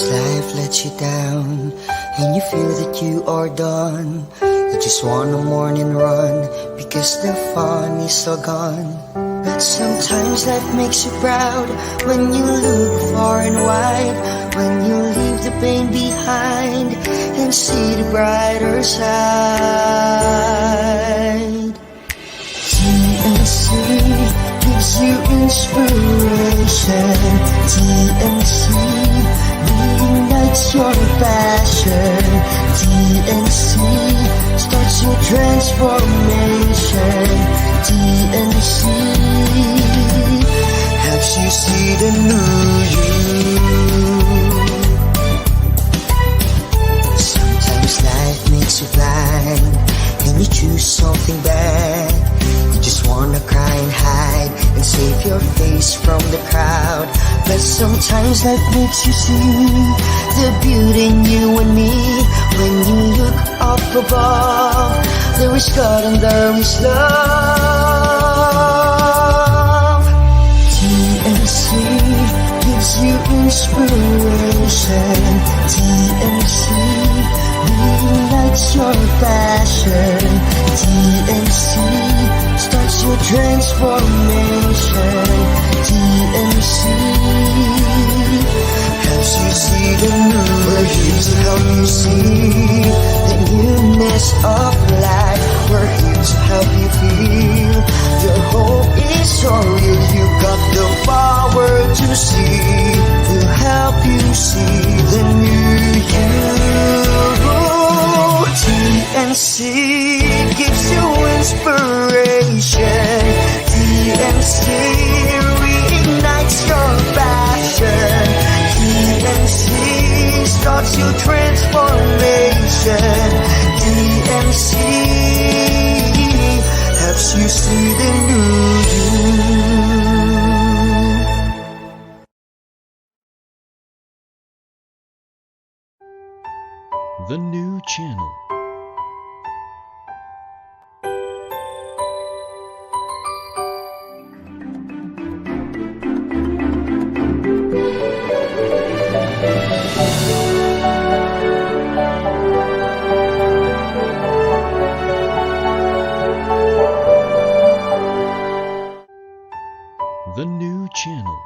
life lets you down and you feel that you are done. You just want a morning run because the fun is all gone. But sometimes life makes you proud when you look far and wide, when you leave the pain behind and see the brighter side. TNC gives you inspiration. TNC reignites your passion. TNC starts your transformation. TNC helps you see the new you. Sometimes life makes you blind and you choose something bad. You just wanna cry and hide and save your face from the crowd. But sometimes life makes you see the beauty in you and me. When you look up above, there is God and there is love. TNC gives you inspiration. TNC reignites your passion. TNC starts your transformation. TNC helps you see the new. We're here to help you see the newness of life. We're here to help you feel your hope is so real. You got the power to see. We'll help you see the new you. TNC gives you inspiration. TNC reignites your passion. TNC starts your transformation. TNC helps you see the new you. The new channel. The new channel.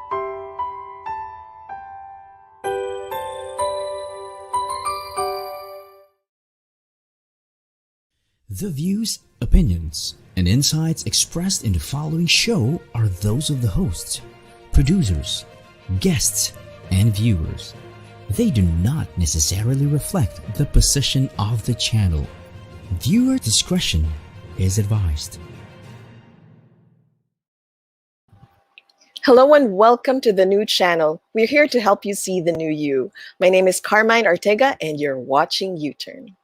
The views, opinions, and insights expressed in the following show are those of the hosts, producers, guests, and viewers. They do not necessarily reflect the position of the channel. Viewer discretion is advised. Hello and welcome to the new channel. We're here to help you see the new you. My name is Carmine Ortega and you're watching U-Turn.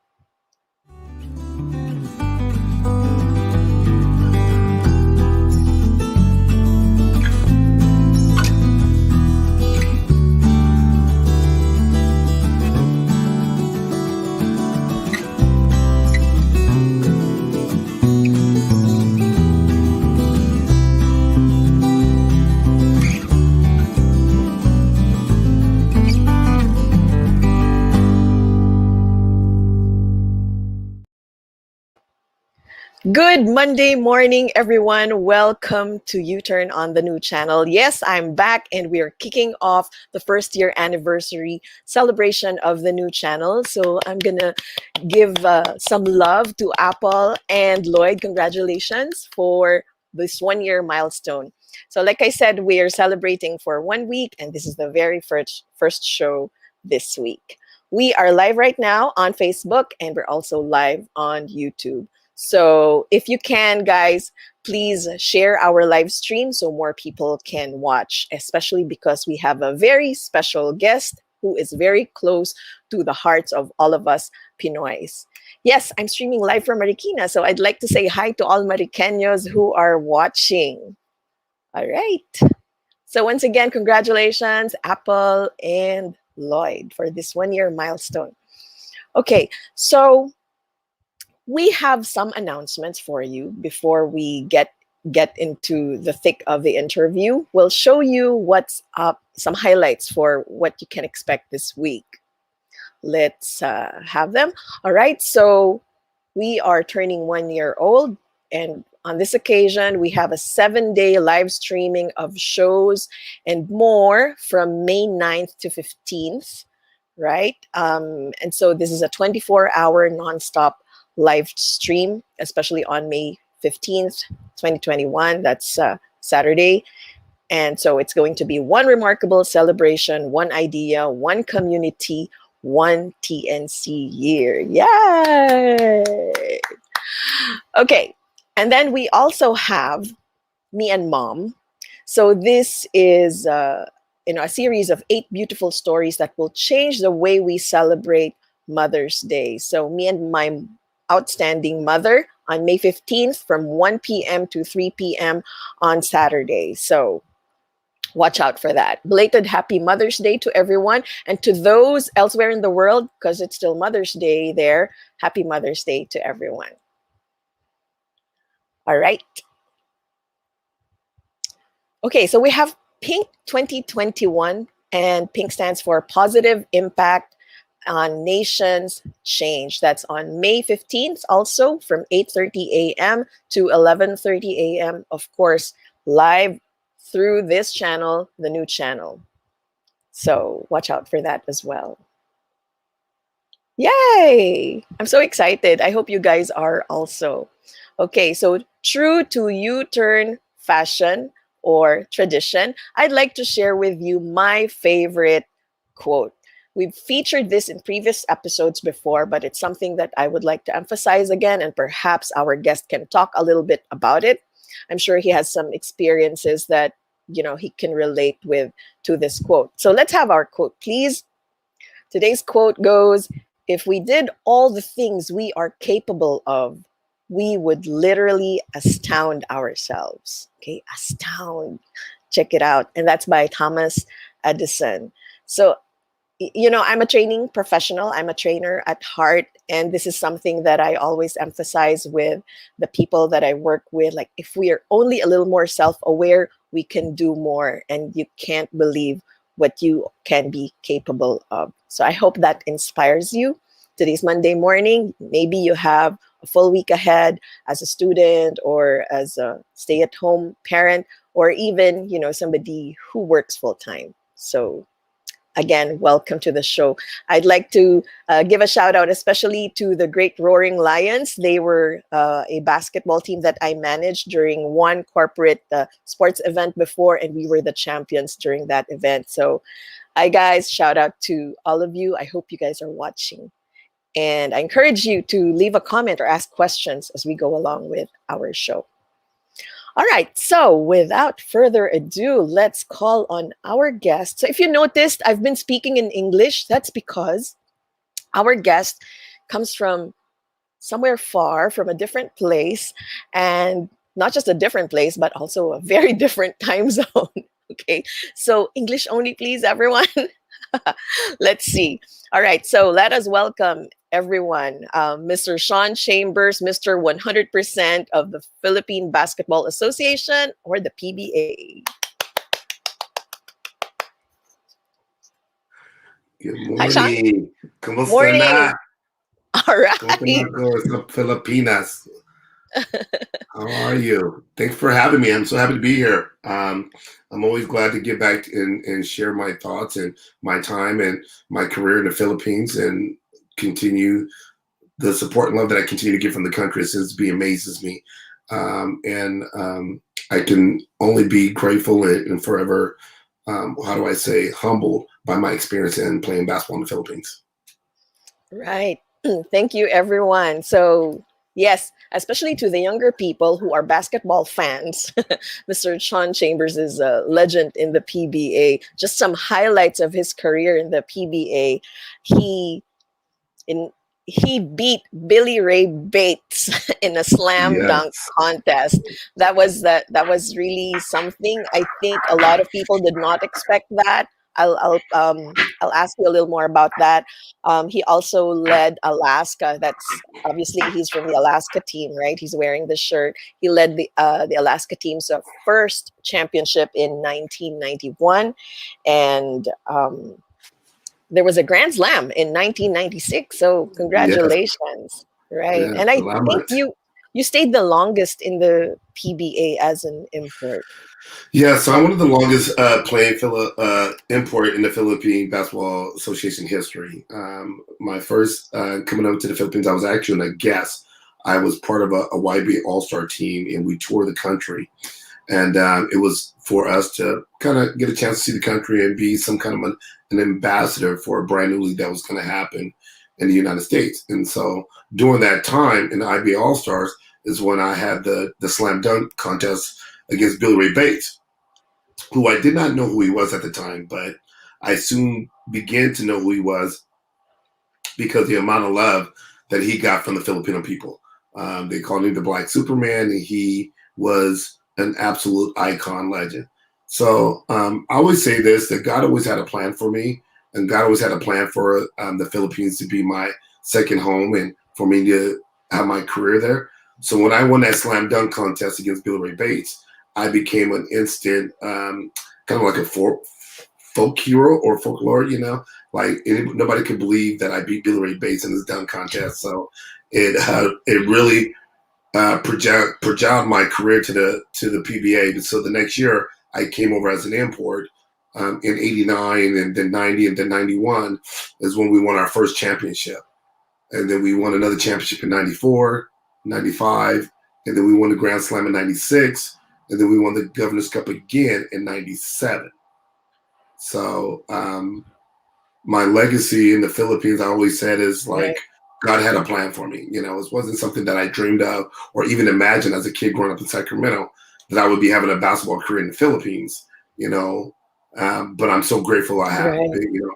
Good Monday morning, everyone. Welcome to U-Turn on the new channel. Yes, I'm back and we are kicking off the first year anniversary celebration of the new channel. So I'm going to give some love to Apple and Lloyd. Congratulations for this 1 year milestone. So like I said, we are celebrating for 1 week and this is the very first show this week. We are live right now on Facebook and we're also live on YouTube. So if you can, guys, please share our live stream so more people can watch, especially because we have a very special guest who is very close to the hearts of all of us Pinoys. Yes, I'm streaming live from Marikina, so I'd like to say hi to all Mariqueños who are watching. All right. So once again, congratulations, Apple and Lloyd, for this 1 year milestone. Okay, so we have some announcements for you before we get into the thick of the interview. We'll show you what's up some highlights for what you can expect this week. Let's have them. All right. So we are turning 1 year old. And on this occasion, we have a 7 day live streaming of shows and more from May 9th to 15th, right? And so this is a 24-hour nonstop live stream, especially on May 15th, 2021. That's Saturday. And so it's going to be one remarkable celebration, one idea, one community, one TNC year. Yay! Okay. And then we also have Me and Mom. So this is a series of 8 beautiful stories that will change the way we celebrate Mother's Day. So me and my outstanding mother on May 15th from 1 p.m. to 3 p.m. on Saturday. So watch out for that. Belated happy Mother's Day to everyone. And to those elsewhere in the world, because it's still Mother's Day there, happy Mother's Day to everyone. All right. Okay, so we have Pink 2021, and Pink stands for Positive Impact on Nations Change. That's on May 15th, also from 8:30 a.m. to 11:30 a.m. Of course, live through this channel, the new channel. So watch out for that as well. Yay! I'm so excited. I hope you guys are also. Okay, so true to U-turn fashion or tradition, I'd like to share with you my favorite quote. We've featured this in previous episodes before, but it's something that I would like to emphasize again, and perhaps our guest can talk a little bit about it. I'm sure he has some experiences that he can relate with to this quote. So let's have our quote, please. Today's quote goes, "If we did all the things we are capable of, we would literally astound ourselves." Okay, astound. Check it out. And that's by Thomas Edison. So, I'm a training professional. I'm a trainer at heart. And this is something that I always emphasize with the people that I work with. Like, if we are only a little more self-aware, we can do more. And you can't believe what you can be capable of. So I hope that inspires you. Today's Monday morning. Maybe you have a full week ahead as a student or as a stay-at-home parent, or even, somebody who works full-time. So again, welcome to the show. I'd like to give a shout out, especially to the Great Roaring Lions. They were a basketball team that I managed during one corporate sports event before, and we were the champions during that event. So, hi guys, shout out to all of you. I hope you guys are watching. And I encourage you to leave a comment or ask questions as we go along with our show. All right, so without further ado, let's call on our guest. So if you noticed, I've been speaking in English. That's because our guest comes from somewhere far, from a different place, and not just a different place, but also a very different time zone. Okay, so English only, please, everyone. Let's see. All right, so let us welcome everyone. Mr. Sean Chambers, Mr. 100% of the Philippine Basketball Association, or the PBA. Good Hi, Sean. morning. Kumusta Morning. na? All right. Kumusta na Filipinas? How are you? Thanks for having me. I'm so happy to be here. I'm always glad to get back and share my thoughts and my time and my career in the Philippines and continue the support and love that I continue to get from the country. It amazes me. I can only be grateful and forever, humbled by my experience in playing basketball in the Philippines. Right. Thank you, everyone. So, yes, especially to the younger people who are basketball fans, Mr. Sean Chambers is a legend in the PBA. Just some highlights of his career in the PBA. He beat Billy Ray Bates in a slam dunk contest. That was really something. I think a lot of people did not expect that. I'll I'll ask you a little more about that. He also led Alaska. That's obviously he's from the Alaska team, right? He's wearing the shirt. He led the Alaska team's first championship in 1991, and there was a Grand Slam in 1996. So Yes, congratulations, right? yes, And I think elaborate. you stayed the longest in the PBA as an import. Yeah, so I'm one of the longest playing import in the Philippine Basketball Association history. My first coming over to the Philippines, I was actually a guest. I was part of a YB All Star team, and we toured the country. And it was for us to kind of get a chance to see the country and be some kind of an ambassador for a brand new league that was going to happen in the United States. And so during that time in the IBA All Stars is when I had the slam dunk contest against Billy Ray Bates, who I did not know who he was at the time, but I soon began to know who he was because the amount of love that he got from the Filipino people. They called him the Black Superman, and he was an absolute icon legend. So I always say this, that God always had a plan for me, and God always had a plan for the Philippines to be my second home and for me to have my career there. So when I won that slam dunk contest against Billy Ray Bates, I became an instant kind of like a folk hero or folklore, like nobody could believe that I beat Billy Ray Bates in this dunk contest. So it really projected my career to the PBA. So the next year I came over as an import in '89, and then '90, and then '91 is when we won our first championship, and then we won another championship in '94, '95, and then we won the Grand Slam in '96. And then we won the Governor's Cup again in '97. So my legacy in the Philippines, I always said, is like Right. God had a plan for me. It wasn't something that I dreamed of or even imagined as a kid growing up in Sacramento that I would be having a basketball career in the Philippines. But I'm so grateful I have. Right.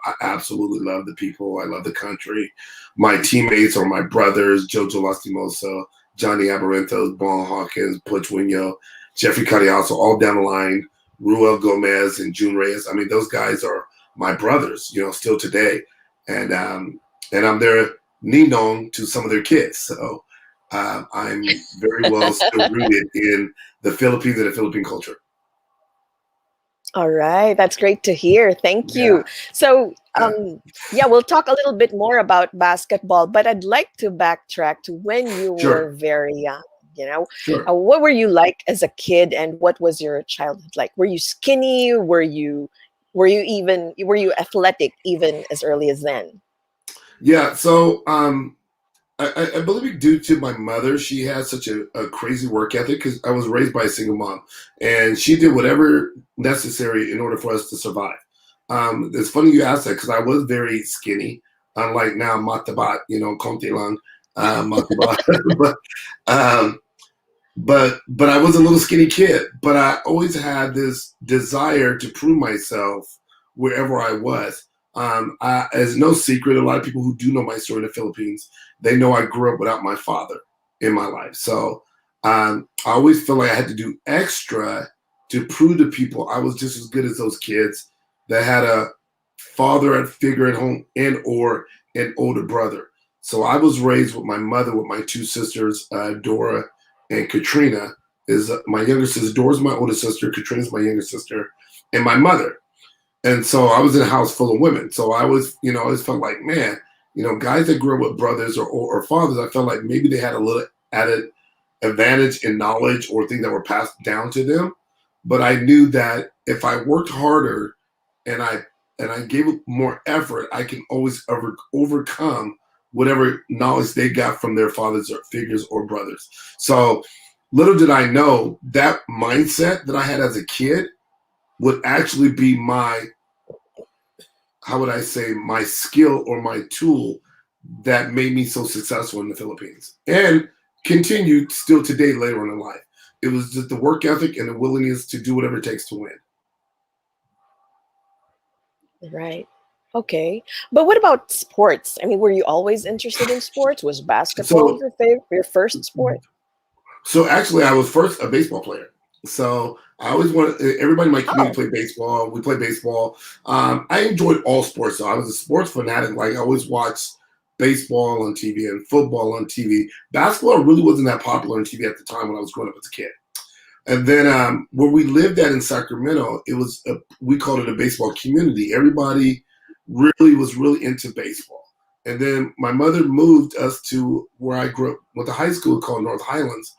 I absolutely love the people. I love the country. My teammates are my brothers, Jojo Lastimoso, Johnny Abarentos, Bon Hawkins, Butch Wino, Jeffrey Carriazo, all down the line, Ruel Gomez and June Reyes. I mean, those guys are my brothers, still today. And I'm their ninong to some of their kids. So I'm very well still rooted in the Philippines and the Philippine culture. All right, that's great to hear. Thank Yeah. you. So, Yeah. yeah, we'll talk a little bit more about basketball, but I'd like to backtrack to when you were Sure. very young. You know, Sure. what were you like as a kid, and what was your childhood like? Were you skinny? Were you athletic even as early as then? Yeah. So I believe due to my mother, she had such a crazy work ethic because I was raised by a single mom, and she did whatever necessary in order for us to survive. It's funny you asked that because I was very skinny, unlike now matabat, konti lang, matabat. but, um, but I was a little skinny kid. But I always had this desire to prove myself wherever I was. It's no secret, a lot of people who do know my story in the Philippines, they know I grew up without my father in my life. So I always felt like I had to do extra to prove to people I was just as good as those kids that had a father figure at home and or an older brother. So I was raised with my mother, with my two sisters, Dora and Katrina. Is my younger sister. Dora's my older sister. Katrina's my younger sister, and my mother. And so I was in a house full of women. So I was, I always felt like, man, guys that grew up with brothers or fathers, I felt like maybe they had a little added advantage in knowledge or things that were passed down to them. But I knew that if I worked harder and I gave it more effort, I can always overcome whatever knowledge they got from their fathers or figures or brothers. So little did I know that mindset that I had as a kid would actually be my, how would I say, my skill or my tool that made me so successful in the Philippines and continued still today later on in life. It was just the work ethic and the willingness to do whatever it takes to win. Right. Okay. But what about sports? I mean, were you always interested in sports? Was basketball So your first sport? So actually, I was first a baseball player. So I always wanted everybody in my community Oh, played baseball. We played baseball. I enjoyed all sports. So I was a sports fanatic. Like I always watched baseball on TV and football on TV. Basketball really wasn't that popular on TV at the time when I was growing up as a kid. And then where we lived at in Sacramento, we called it a baseball community. Everybody really was really into baseball. And then my mother moved us to where I grew up with a high school called North Highlands.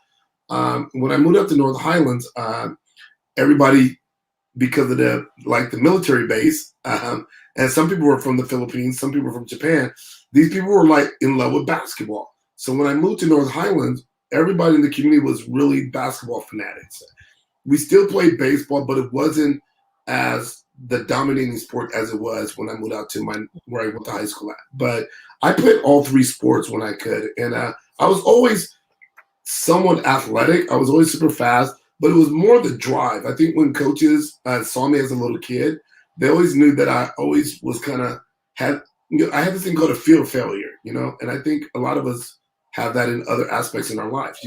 When I moved up to North Highlands, everybody, because of the military base, and some people were from the Philippines, some people were from Japan. These people were like in love with basketball. So when I moved to North Highlands, everybody in the community was really basketball fanatics. We still played baseball, but it wasn't as the dominating sport as it was when I moved out to where I went to high school at. But I played all three sports when I could, and I was always somewhat athletic. I was always super fast, but it was more the drive. I think when coaches saw me as a little kid, they always knew that I always was kind of I had this thing called a fear of failure, and I think a lot of us have that in other aspects in our life,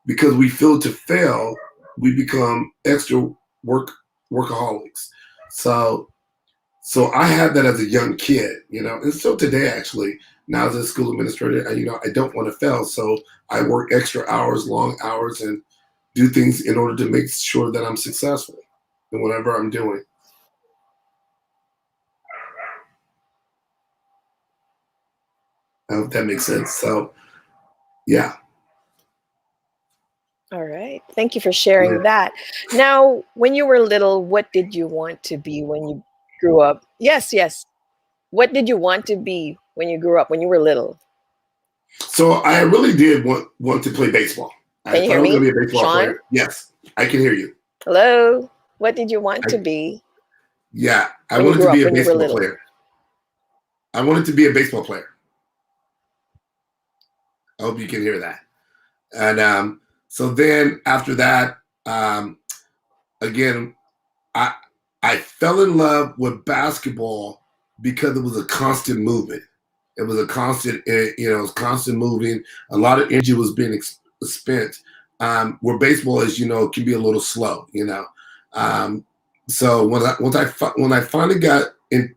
because we feel to fail, we become extra workaholics. So I had that as a young kid, and still today, actually, now as a school administrator, I don't want to fail. So I work extra hours, long hours, and do things in order to make sure that I'm successful in whatever I'm doing. I hope that makes sense. So, yeah. all right. Thank you for sharing that. Now, when you were little, what did you want to be when you grew up? Yes, yes. What did you want to be when you grew up, when you were little? So I really did want to play baseball. I Can you thought I hear was going me, to be a baseball Sean? player. Yes, I can hear you. Hello? What did you want to I, be yeah, I when you wanted to grew up, be a when you were baseball little? player. I wanted to be a baseball player. I hope you can hear that. And so then after that, again, I I fell in love with basketball because it was a constant movement. It was a constant, it was constant moving. A lot of energy was being spent. Where baseball is, can be a little slow. Um, so when I finally got in,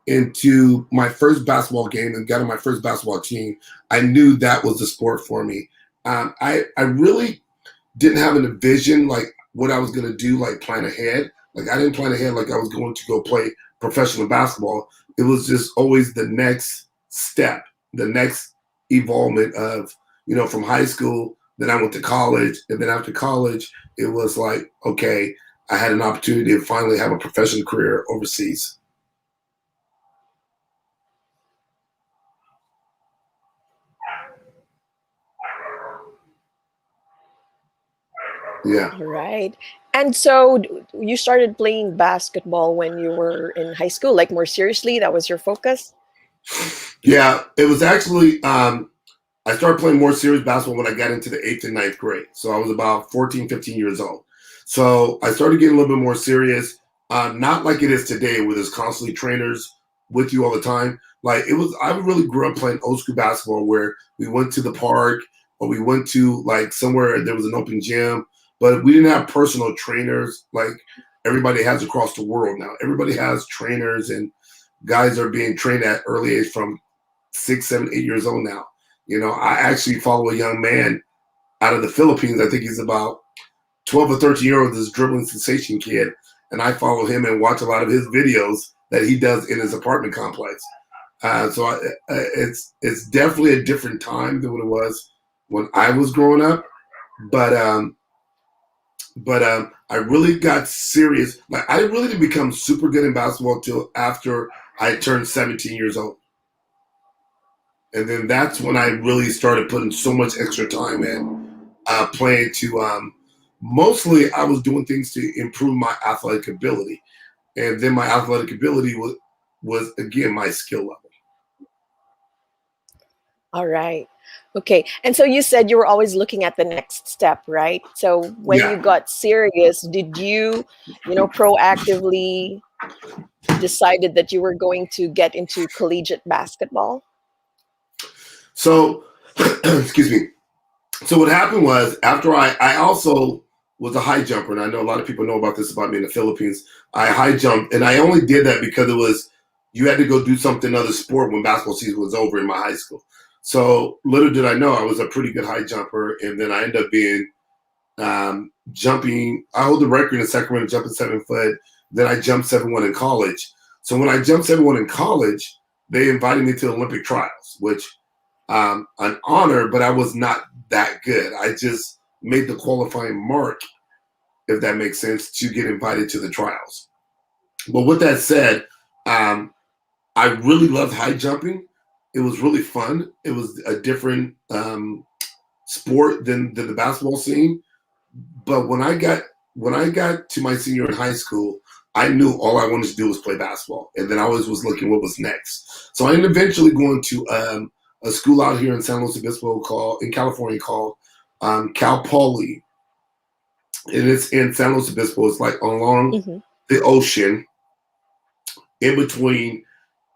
into my first basketball game and got on my first basketball team, I knew that was the sport for me. I really didn't have a vision like what I was going to do, like plan ahead. Like I didn't plan ahead like I was going to go play professional basketball. It was just always the next step, the next evolvement of, from high school. Then I went to college. And then after college, it was like, okay, I had an opportunity to finally have a professional career overseas. Yeah. All right. And so you started playing basketball when you were in high school, like more seriously, that was your focus? Yeah. It was actually, I started playing more serious basketball when I got into the 8th and ninth grade. So I was about 14, 15 years old. So I started getting a little bit more serious, not like it is today where there's constantly trainers with you all the time. Like I really grew up playing old school basketball where we went to the park or we went to like somewhere there was an open gym, but we didn't have personal trainers like everybody has across the world now. Everybody has trainers and guys are being trained at early age from 6, 7, 8 years old now. I actually follow a young man out of the Philippines. I think he's about 12 or 13-year-old, this dribbling sensation kid. And I follow him and watch a lot of his videos that he does in his apartment complex. It's definitely a different time than what it was when I was growing up. But I really got serious. Like I really didn't become super good in basketball till after I turned 17 years old. And then that's when I really started putting so much extra time in playing to mostly I was doing things to improve my athletic ability. And then my athletic ability was again my skill level. All right. Okay. And so you said you were always looking at the next step, right? So when you Yeah. got serious, did you, proactively decided that you were going to get into collegiate basketball? So excuse me. So what happened was after I also was a high jumper, and I know a lot of people know about this about me in the Philippines. I high jumped, and I only did that because it was you had to go do something other sport when basketball season was over in my high school. So little did I know I was a pretty good high jumper, and then I ended up being jumping. I hold the record in Sacramento jumping 7 foot. Then I jumped 7'1" in college. So when I jumped 7'1" in college, they invited me to Olympic trials, which an honor, but I was not that good. I just made the qualifying mark, if that makes sense, to get invited to the trials. But with that said, I really loved high jumping. It was really fun. It was a different sport than the basketball scene. But when I got to my senior in high school, I knew all I wanted to do was play basketball, and then I always was looking what was next. So I ended up eventually going to a school out here in San Luis Obispo in California called Cal Poly, and it's in San Luis Obispo. It's like along the ocean, in between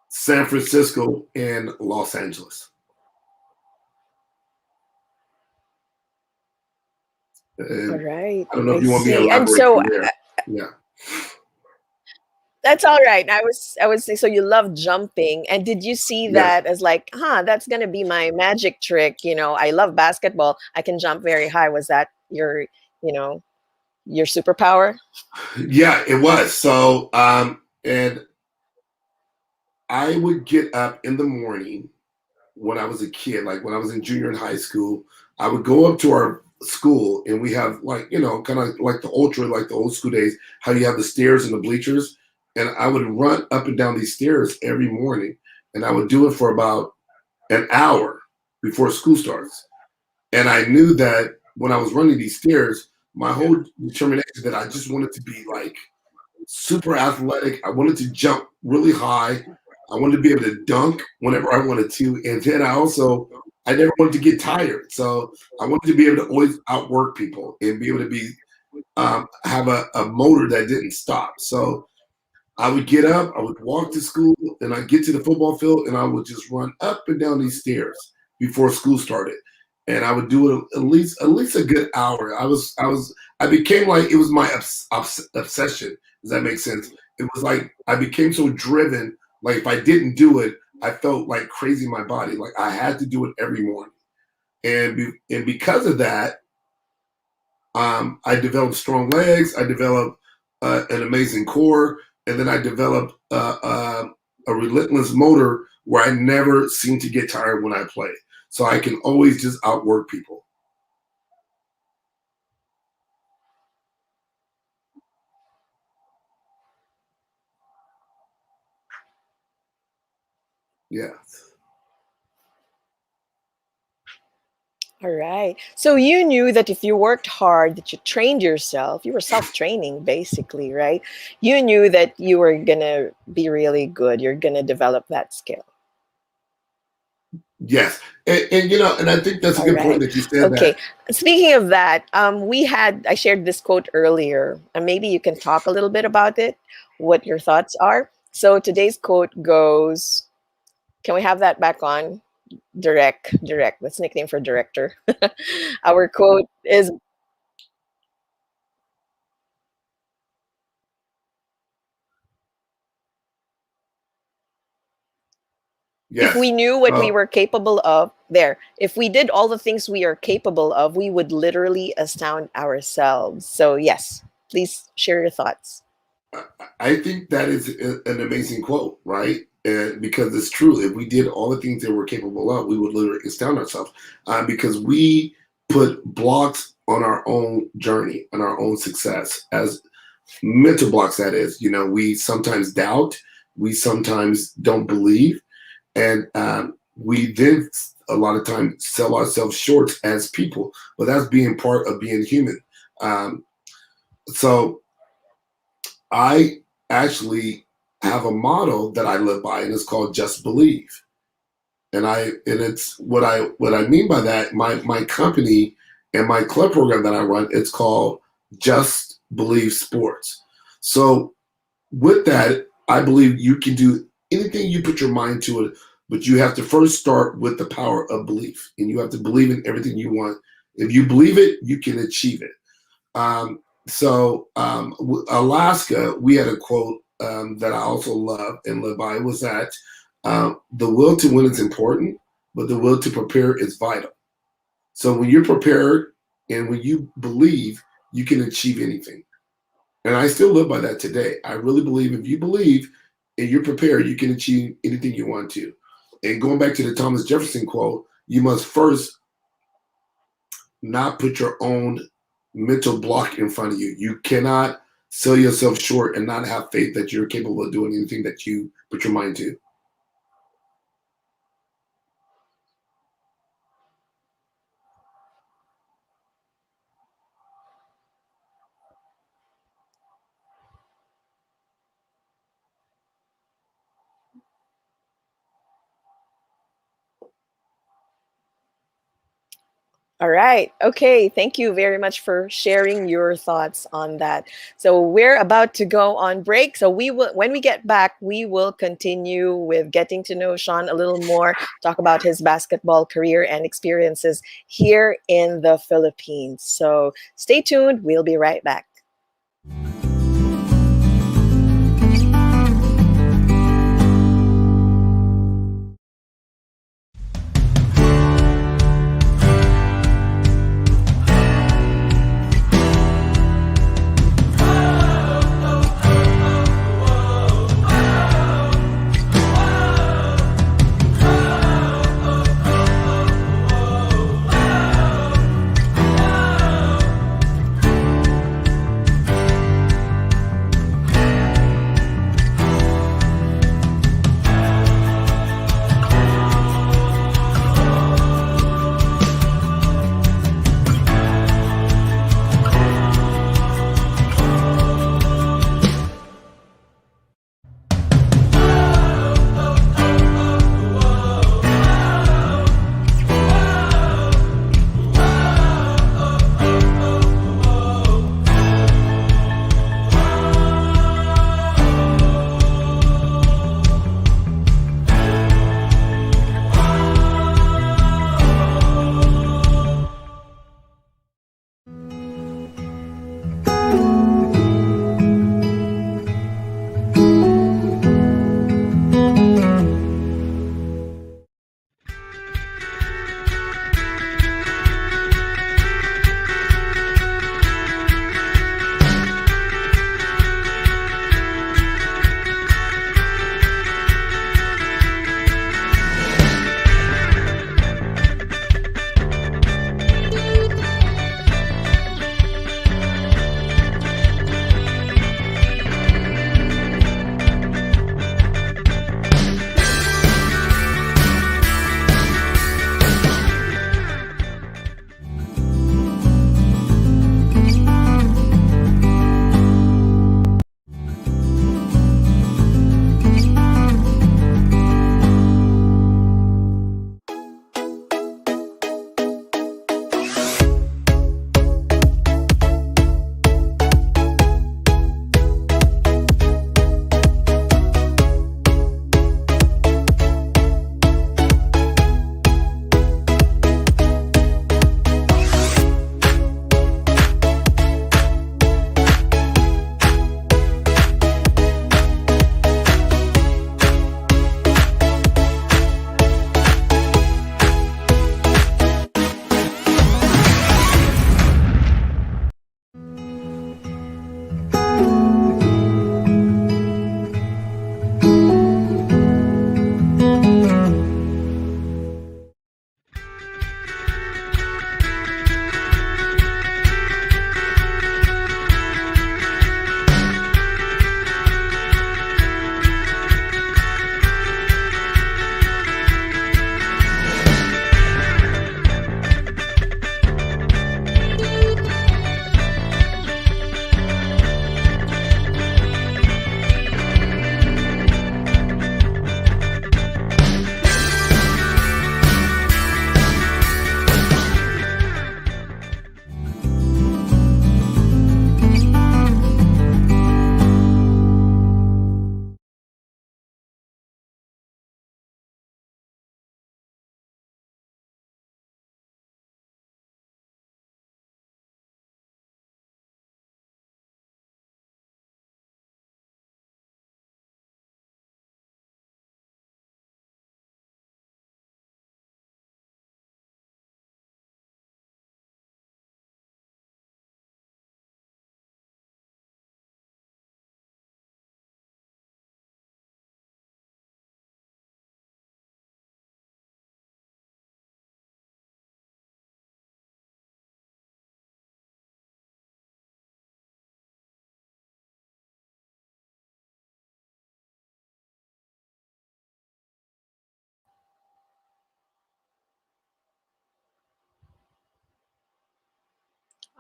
San Francisco and Los Angeles. All right. I don't know I if you want me to see. And elaborate so from there. Yeah. that's all right. I would say so you love jumping. And did you see Yes. that as like, that's gonna be my magic trick? I love basketball. I can jump very high. Was that you know, your superpower? Yeah, it was. So, and I would get up in the morning when I was a kid, like when I was in junior in high school. I would go up to our school, and we have like, kind of like like the old school days, how you have the stairs and the bleachers. And I would run up and down these stairs every morning, and I would do it for about an hour before school starts. And I knew that when I was running these stairs, my whole determination that I just wanted to be like super athletic. I wanted to jump really high. I wanted to be able to dunk whenever I wanted to. And then I never wanted to get tired. So I wanted to be able to always outwork people and be able to be, have a motor that didn't stop. So I would get up, I would walk to school, and I'd get to the football field, and I would just run up and down these stairs before school started. And I would do it at least a good hour. I became like, it was my obsession. Does that make sense? It was like I became so driven. Like if I didn't do it, I felt like crazy in my body. Like I had to do it every morning. And because of that, I developed strong legs. I developed an amazing core, and then I developed a relentless motor where I never seem to get tired when I play. So I can always just outwork people. Yeah. All right. So you knew that if you worked hard, that you trained yourself, you were self-training basically, right? You knew that you were gonna be really good. You're gonna develop that skill. Yes. And I think that's a All good point right. that you said Okay. that. Speaking of that, I shared this quote earlier, and maybe you can talk a little bit about it, what your thoughts are. So today's quote goes, can we have that back on? Direct. That's nickname for director. Our quote is, if Yes. we knew what we So were capable of, if we did all the things we are capable of, we would literally astound ourselves. So, yes, please share your thoughts. I think that is an amazing quote, right? And because it's true. If we did all the things that we're capable of, we would literally astound ourselves, because we put blocks on our own journey, on our own success, as mental blocks, that is. We sometimes doubt, we sometimes don't believe, and we then a lot of times sell ourselves short as people. But that's being part of being human. Um, so I actually have a motto that I live by, and it's called "Just Believe." And it's what I mean by that. My company and my club program that I run, it's called Just Believe Sports. So with that, I believe you can do anything you put your mind to it, but you have to first start with the power of belief, and you have to believe in everything you want. If you believe it, you can achieve it. Alaska, we had a quote that I also love and live by. It was that the will to win is important, but the will to prepare is vital. So when you're prepared and when you believe, you can achieve anything. And I still live by that today. I really believe if you believe and you're prepared, you can achieve anything you want to. And going back to the Thomas Jefferson quote, you must first not put your own mental block in front of you. You cannot sell yourself short and not have faith that you're capable of doing anything that you put your mind to. All right. Okay. Thank you very much for sharing your thoughts on that. So we're about to go on break. So we will, when we get back, we will continue with getting to know Sean a little more, talk about his basketball career and experiences here in the Philippines. So stay tuned. We'll be right back.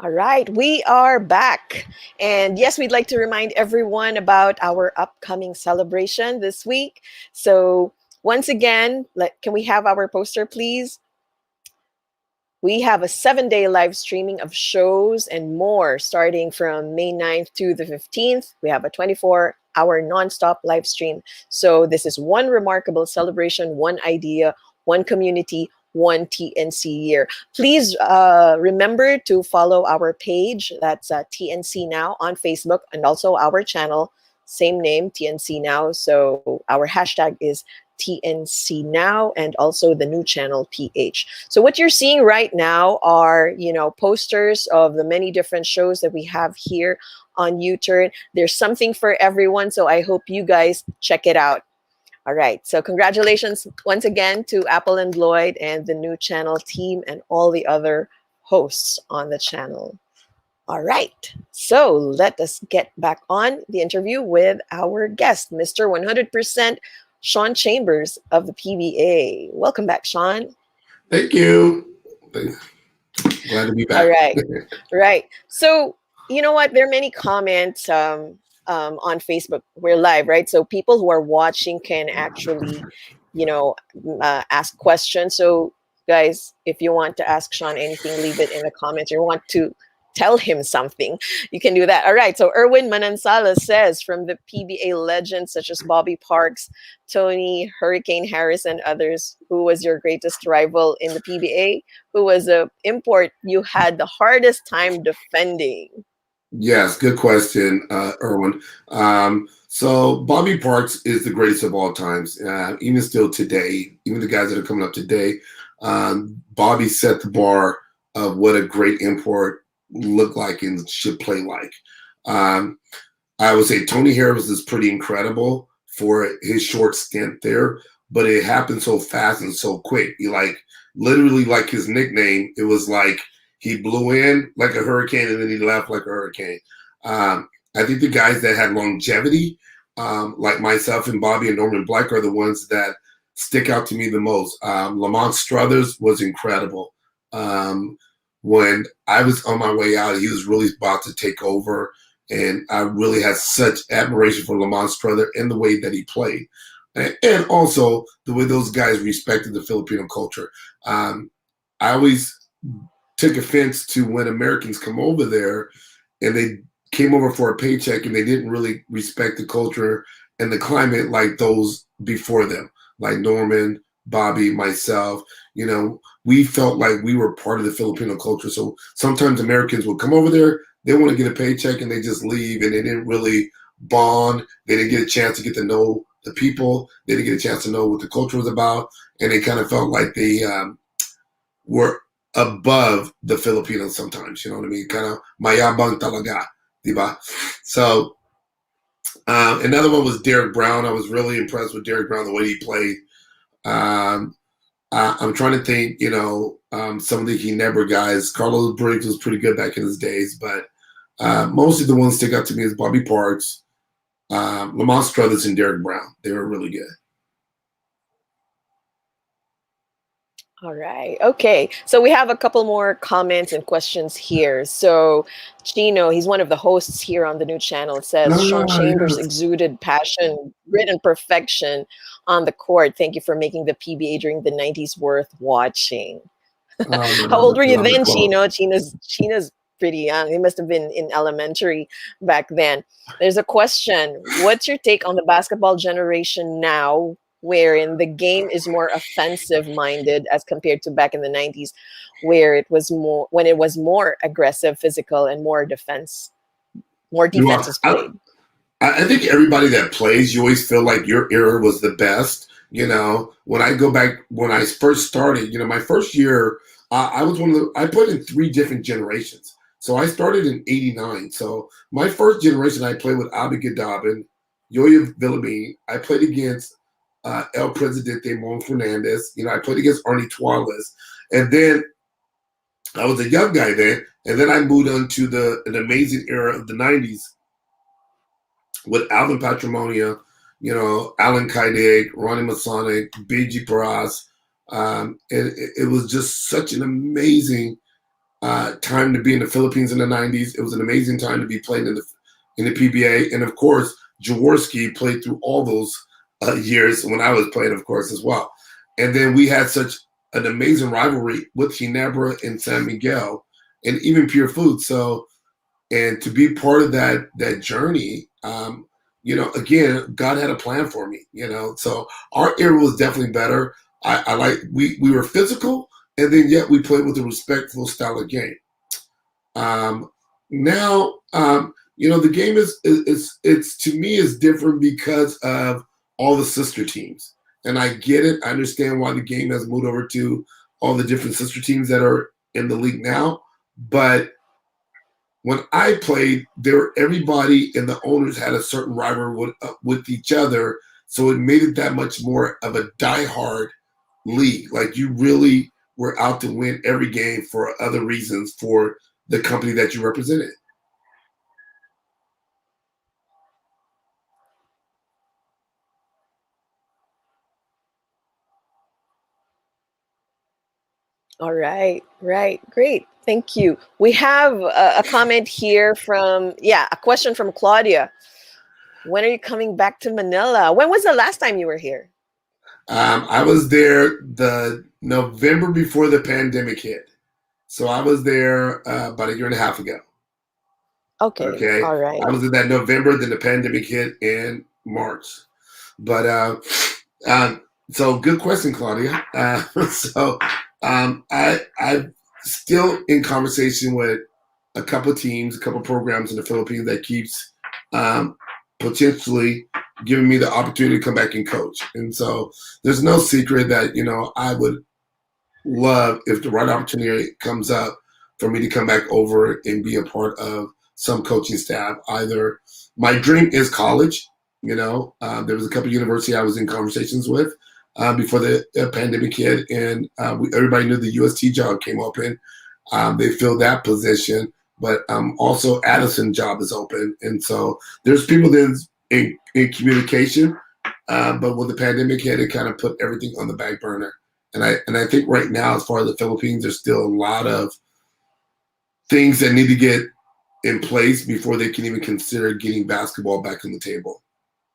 All right, we are back. And yes, we'd like to remind everyone about our upcoming celebration this week. So, once again, can we have our poster, please? We have a 7-day live streaming of shows and more starting from May 9th to the 15th. We have a 24-hour nonstop live stream. So, this is one remarkable celebration, one idea, one community, one TNC year. Please remember to follow our page. That's TNC Now on Facebook, and also our channel, same name, TNC Now. So our hashtag is TNC Now, and also the new channel PH. So what you're seeing right now are, posters of the many different shows that we have here on U-Turn. There's something for everyone, so I hope you guys check it out. All right. So congratulations once again to Apple and Lloyd and the new channel team and all the other hosts on the channel. All right. So let us get back on the interview with our guest, Mr. 100% Sean Chambers of the PBA. Welcome back, Sean. Thank you. Glad to be back. All right. Right. So, you know what? There are many comments on Facebook. We're live, right? So people who are watching can actually, ask questions. So guys, if you want to ask Sean anything, leave it in the comments. You want to tell him something, you can do that. All right. So Erwin Manansala says, from the PBA legends such as Bobby Parks, Tony, Hurricane Harris, and others, who was your greatest rival in the PBA? Who was a import you had the hardest time defending? Yes, good question, Erwin. So Bobby Parks is the greatest of all times, even still today. Even the guys that are coming up today, Bobby set the bar of what a great import look like and should play like. I would say Tony Harris is pretty incredible for his short stint there, but it happened so fast and so quick. He literally like his nickname, it was like he blew in like a hurricane and then he left like a hurricane. I think the guys that had longevity, like myself and Bobby and Norman Black, are the ones that stick out to me the most. Lamont Struthers was incredible. When I was on my way out, he was really about to take over. And I really had such admiration for Lamont Struthers and the way that he played. And also the way those guys respected the Filipino culture. I always took offense to when Americans come over there and they came over for a paycheck and they didn't really respect the culture and the climate like those before them, like Norman, Bobby, myself. We felt like we were part of the Filipino culture. So sometimes Americans would come over there, they want to get a paycheck and they just leave, and they didn't really bond. They didn't get a chance to get to know the people. They didn't get a chance to know what the culture was about. And they kind of felt like they were above the Filipinos sometimes, you know what I mean? Kind of mayabang talaga, diba? So another one was Derek Brown. I was really impressed with Derek Brown, the way he played. I'm trying to think, some of the Ginebra guys. Carlos Briggs was pretty good back in his days, but mostly the ones that stick out to me is Bobby Parks, Lamont Struthers, and Derek Brown. They were really good. All right. Okay. So we have a couple more comments and questions here. So Chino, he's one of the hosts here on the new channel, says, Sean Chambers exuded passion, grit, and perfection on the court. Thank you for making the PBA during the 90s worth watching. How old were you then, Chino? Chino's pretty young. He must have been in elementary back then. There's a question. What's your take on the basketball generation now, wherein the game is more offensive minded as compared to back in the 90s, where it was more aggressive, physical, and more defense is played? I think everybody that plays, you always feel like your era was the best. When I go back, when I first started, my first year, I was I played in 3 different generations. So I started in '89. So my first generation, I played with Abi Gadabin, Yoya Villamine. I played against El Presidente Mon Fernandez. I played against Arnie Tuales. And then I was a young guy then. And then I moved on to an amazing era of the 90s with Alvin Patrimonia, Alan Kaidig, Ronnie Masonic, BG Paras. And it was just such an amazing time to be in the Philippines in the 90s. It was an amazing time to be playing in the PBA. And of course, Jaworski played through all those years when I was playing, of course, as well. And then we had such an amazing rivalry with Ginebra and San Miguel and even Pure Food. So, and to be part of that journey, again, God had a plan for me, So our era was definitely better. I like we were physical, and then yet we played with a respectful style of game. Now, the game it's to me is different because of all the sister teams, and I get it. I understand why the game has moved over to all the different sister teams that are in the league now. But when I played, everybody and the owners had a certain rivalry with each other, so it made it that much more of a diehard league. Like you really were out to win every game for other reasons for the company that you represented. All right, right, great. Thank you. We have a comment here from, a question from Claudia. When are you coming back to Manila? When was the last time you were here? I was there the November before the pandemic hit. So I was there about a year and a half ago. Okay. All right. I was in that November, then the pandemic hit in March. But so good question, Claudia. I'm still in conversation with a couple of teams, a couple of programs in the Philippines that keeps potentially giving me the opportunity to come back and coach. And so there's no secret that, I would love if the right opportunity comes up for me to come back over and be a part of some coaching staff. Either my dream is college, there was a couple of universities I was in conversations with before the pandemic hit, and everybody knew the UST job came open. They filled that position, but also Addison job is open. And so there's people that in communication, but when the pandemic hit, it kind of put everything on the back burner. And I think right now, as far as the Philippines, there's still a lot of things that need to get in place before they can even consider getting basketball back on the table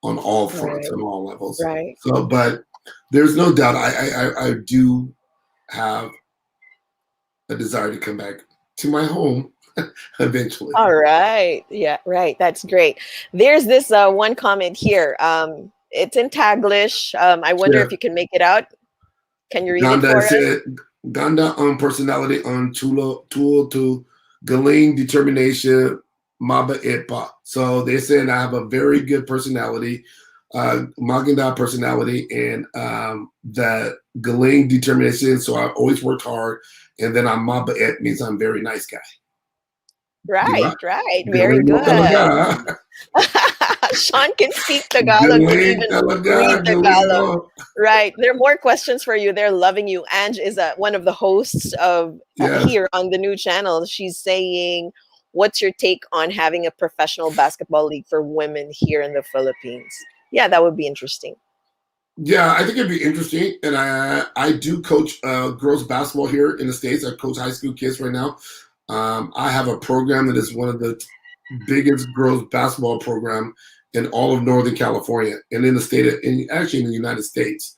on all fronts, on all levels. Right. So, but there's no doubt I do have a desire to come back to my home eventually. All right. Yeah, right. That's great. There's this one comment here. It's in Taglish. I wonder if you can make it out. Can you read it for us? Ganda ang personality ang tulo to galing determination mabait pa. So they're saying I have a very good personality, maganda personality, and the galing determination. So I always worked hard, and then I'm mabait means I'm a very nice guy. Right. Very good. Sean can speak Tagalog and even read Tagalog. Right. There are more questions for you. They're loving you. Ange is one of the hosts of here on the new channel. She's saying, what's your take on having a professional basketball league for women here in the Philippines? Yeah, that would be interesting. Yeah, I think it'd be interesting. And I do coach girls basketball here in the States. I coach high school kids right now. I have a program that is one of the biggest girls basketball program in all of Northern California and in the state actually in the United States.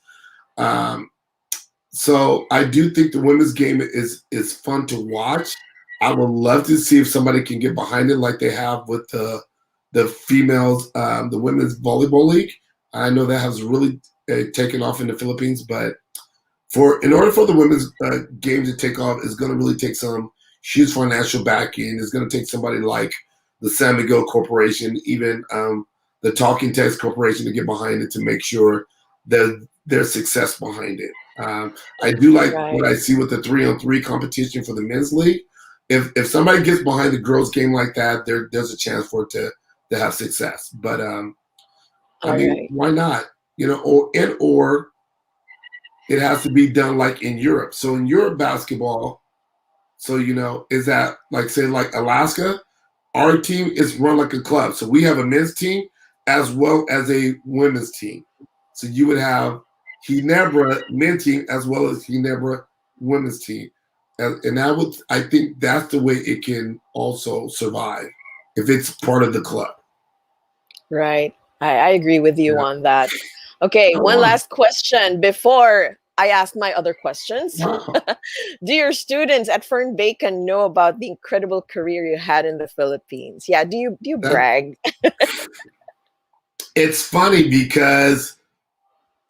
So I do think the women's game is fun to watch. I would love to see if somebody can get behind it like they have with the females, the women's volleyball league. I know that has really taken off in the Philippines, but in order for the women's game to take off, it's going to really take some huge financial backing. It's going to take somebody like the San Miguel Corporation, even the Talking Text Corporation to get behind it to make sure that there's success behind it. I do like what I see with the 3-on-3 competition for the men's league. If somebody gets behind the girls' game like that, there's a chance for it to have success. But I mean, why not? Or it has to be done like in Europe. So in Europe basketball, is that like say like Alaska? Our team is run like a club. So we have a men's team as well as a women's team. So you would have Ginebra men's team as well as Ginebra women's team. And I think that's the way it can also survive if it's part of the club. Right. I agree with you Yeah. on that. Okay, Oh, one wow. last question before I ask my other questions. Wow. Do your students at Fern Bacon know about the incredible career you had in the Philippines? Yeah, do you That, brag? it's funny because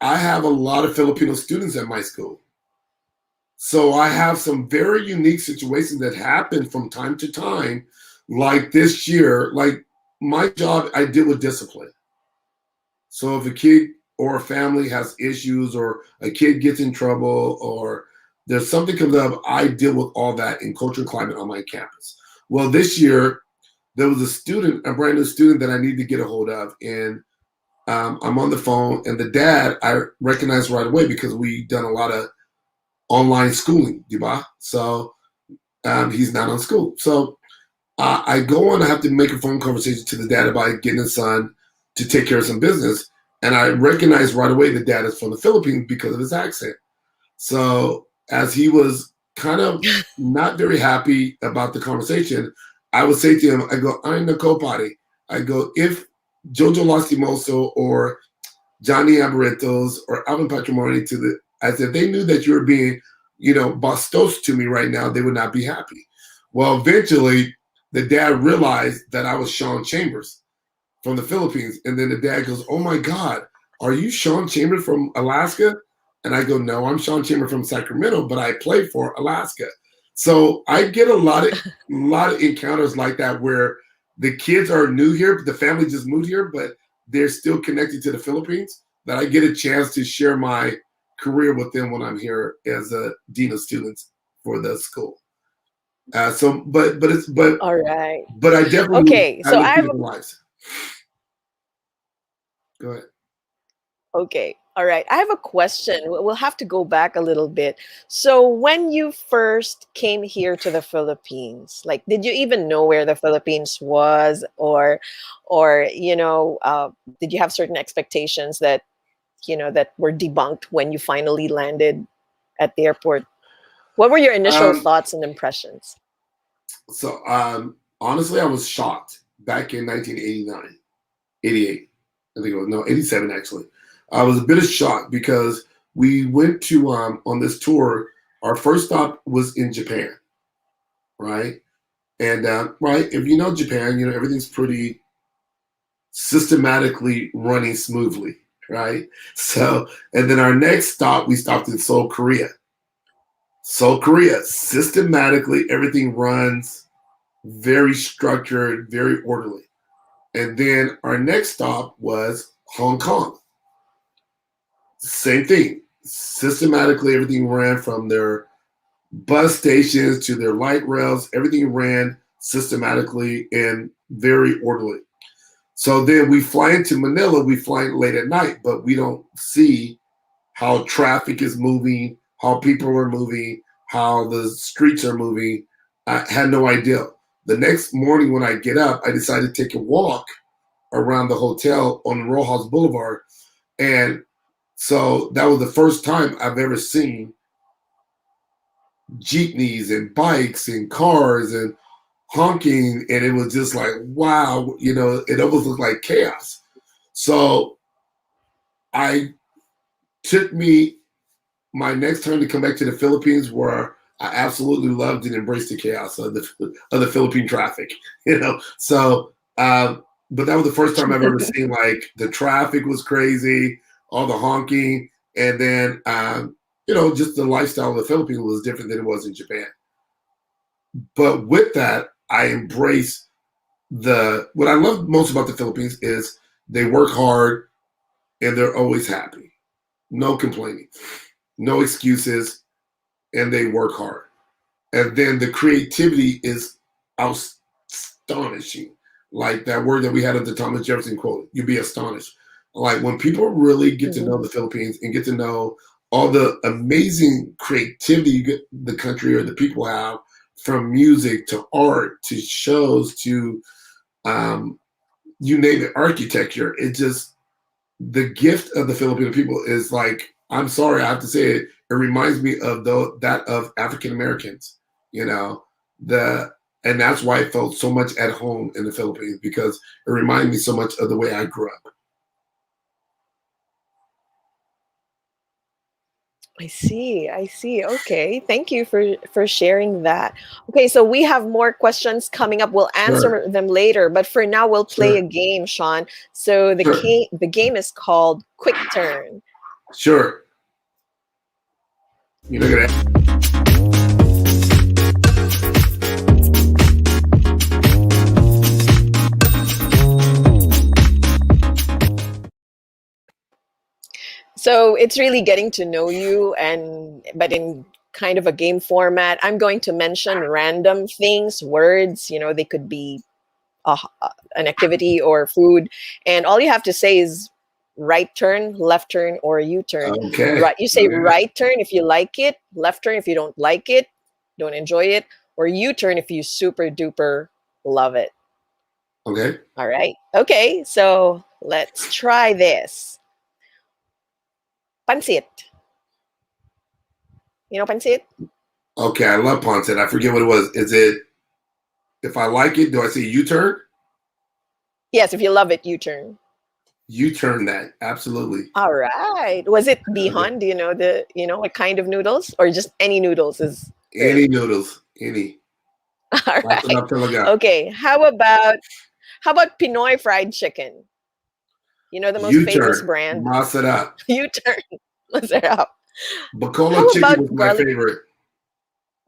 I have a lot of Filipino students at my school. So I have some very unique situations that happen from time to time. Like this year, like my job, I deal with discipline. So if a kid or a family has issues or a kid gets in trouble or there's something comes up, I deal with all that in culture and climate on my campus. Well, this year there was a student, a brand new student that I need to get a hold of. And I'm on the phone and the dad, I recognized right away because we done a lot of online schooling, diba? So he's not on school. So I go on, I have to make a phone conversation to the dad about getting his son to take care of some business. And I recognize right away the dad is from the Philippines because of his accent. So as he was kind of not very happy about the conversation, I would say to him, I go, I'm the co-party. I go, if Jojo Lastimoso or Johnny Abarrientos or Alvin Patrimony I said, they knew that you were being, bastos to me right now, they would not be happy. Well, eventually the dad realized that I was Sean Chambers from the Philippines. And then the dad goes, oh my God, are you Sean Chambers from Alaska? And I go, no, I'm Sean Chambers from Sacramento, but I play for Alaska. So I get a lot of encounters like that where the kids are new here, but the family just moved here, but they're still connected to the Philippines, that I get a chance to share my career with them when I'm here as a dean of students for the school. All right. But I definitely Okay, I so live I have people's lives. Go ahead. Okay. All right. I have a question. We'll have to go back a little bit. So, when you first came here to the Philippines, like, did you even know where the Philippines was, or did you have certain expectations that that were debunked when you finally landed at the airport? What were your initial Um, thoughts and impressions? so honestly, I was shocked back in 1989, 88. I think it was no 87 actually. I was a bit of shock because we went to on this tour. Our first stop was in Japan, right? And right, if you know Japan, everything's pretty systematically running smoothly, right? So, and then our next stop, we stopped in Seoul, Korea. Seoul, Korea, systematically everything runs very structured, very orderly. And then our next stop was Hong Kong. Same thing. Systematically, everything ran from their bus stations to their light rails. Everything ran systematically and very orderly. So then we fly into Manila, we fly late at night, but we don't see how traffic is moving, how people are moving, how the streets are moving. I had no idea. The next morning when I get up, I decided to take a walk around the hotel on Rojas Boulevard. And so that was the first time I've ever seen jeepneys and bikes and cars and honking. And it was just like, wow, it almost looked like chaos. So I took me my next time to come back to the Philippines where I absolutely loved and embraced the chaos of the Philippine traffic, So, but that was the first time I've ever seen like the traffic was crazy, all the honking, and then just the lifestyle of the Philippines was different than it was in Japan. But with that, I embrace what I love most about the Philippines is they work hard and they're always happy, no complaining, no excuses, and they work hard. And then the creativity is astonishing. Like that word that we had at the Thomas Jefferson quote, you'd be astonished. Like when people really get to Mhm. know the Philippines and get to know all the amazing creativity the country or the people have, from music to art to shows to you name it, architecture. It just the gift of the Filipino people is like, I'm sorry, I have to say it, it reminds me of that of African Americans. You know, and that's why I felt so much at home in the Philippines, because it reminded me so much of the way I grew up. I see. I see. Okay. Thank you for sharing that. Okay, so we have more questions coming up. We'll Sure, answer them later, but for now we'll play a sure, game, Sean. So sure, the game is called Quick Turn. sure. You look at that. So it's really getting to know you, and but in kind of a game format. I'm going to mention random things, words, they could be an activity or food, and all you have to say is right turn, left turn, or U-turn. Okay. Right, you say right turn if you like it, left turn if you don't like it, don't enjoy it, or U-turn if you super duper love it. Okay. All right. Okay, so let's try this. Pansit. You know pansit? Okay. I love Ponset. I forget what it was. Is it, if I like it, do I say U-turn? Yes, if you love it, U-turn. U-turn that. Absolutely. All right. Was it Okay. bihon? Do you know what kind of noodles, or just any noodles is good? Any noodles. Any. All Pasta right. na talaga. Okay. How about Pinoy fried chicken? You know the most famous U-turn. brand. Masarap. U-turn. Masarap. Bacola How chicken about was my garlic? favorite.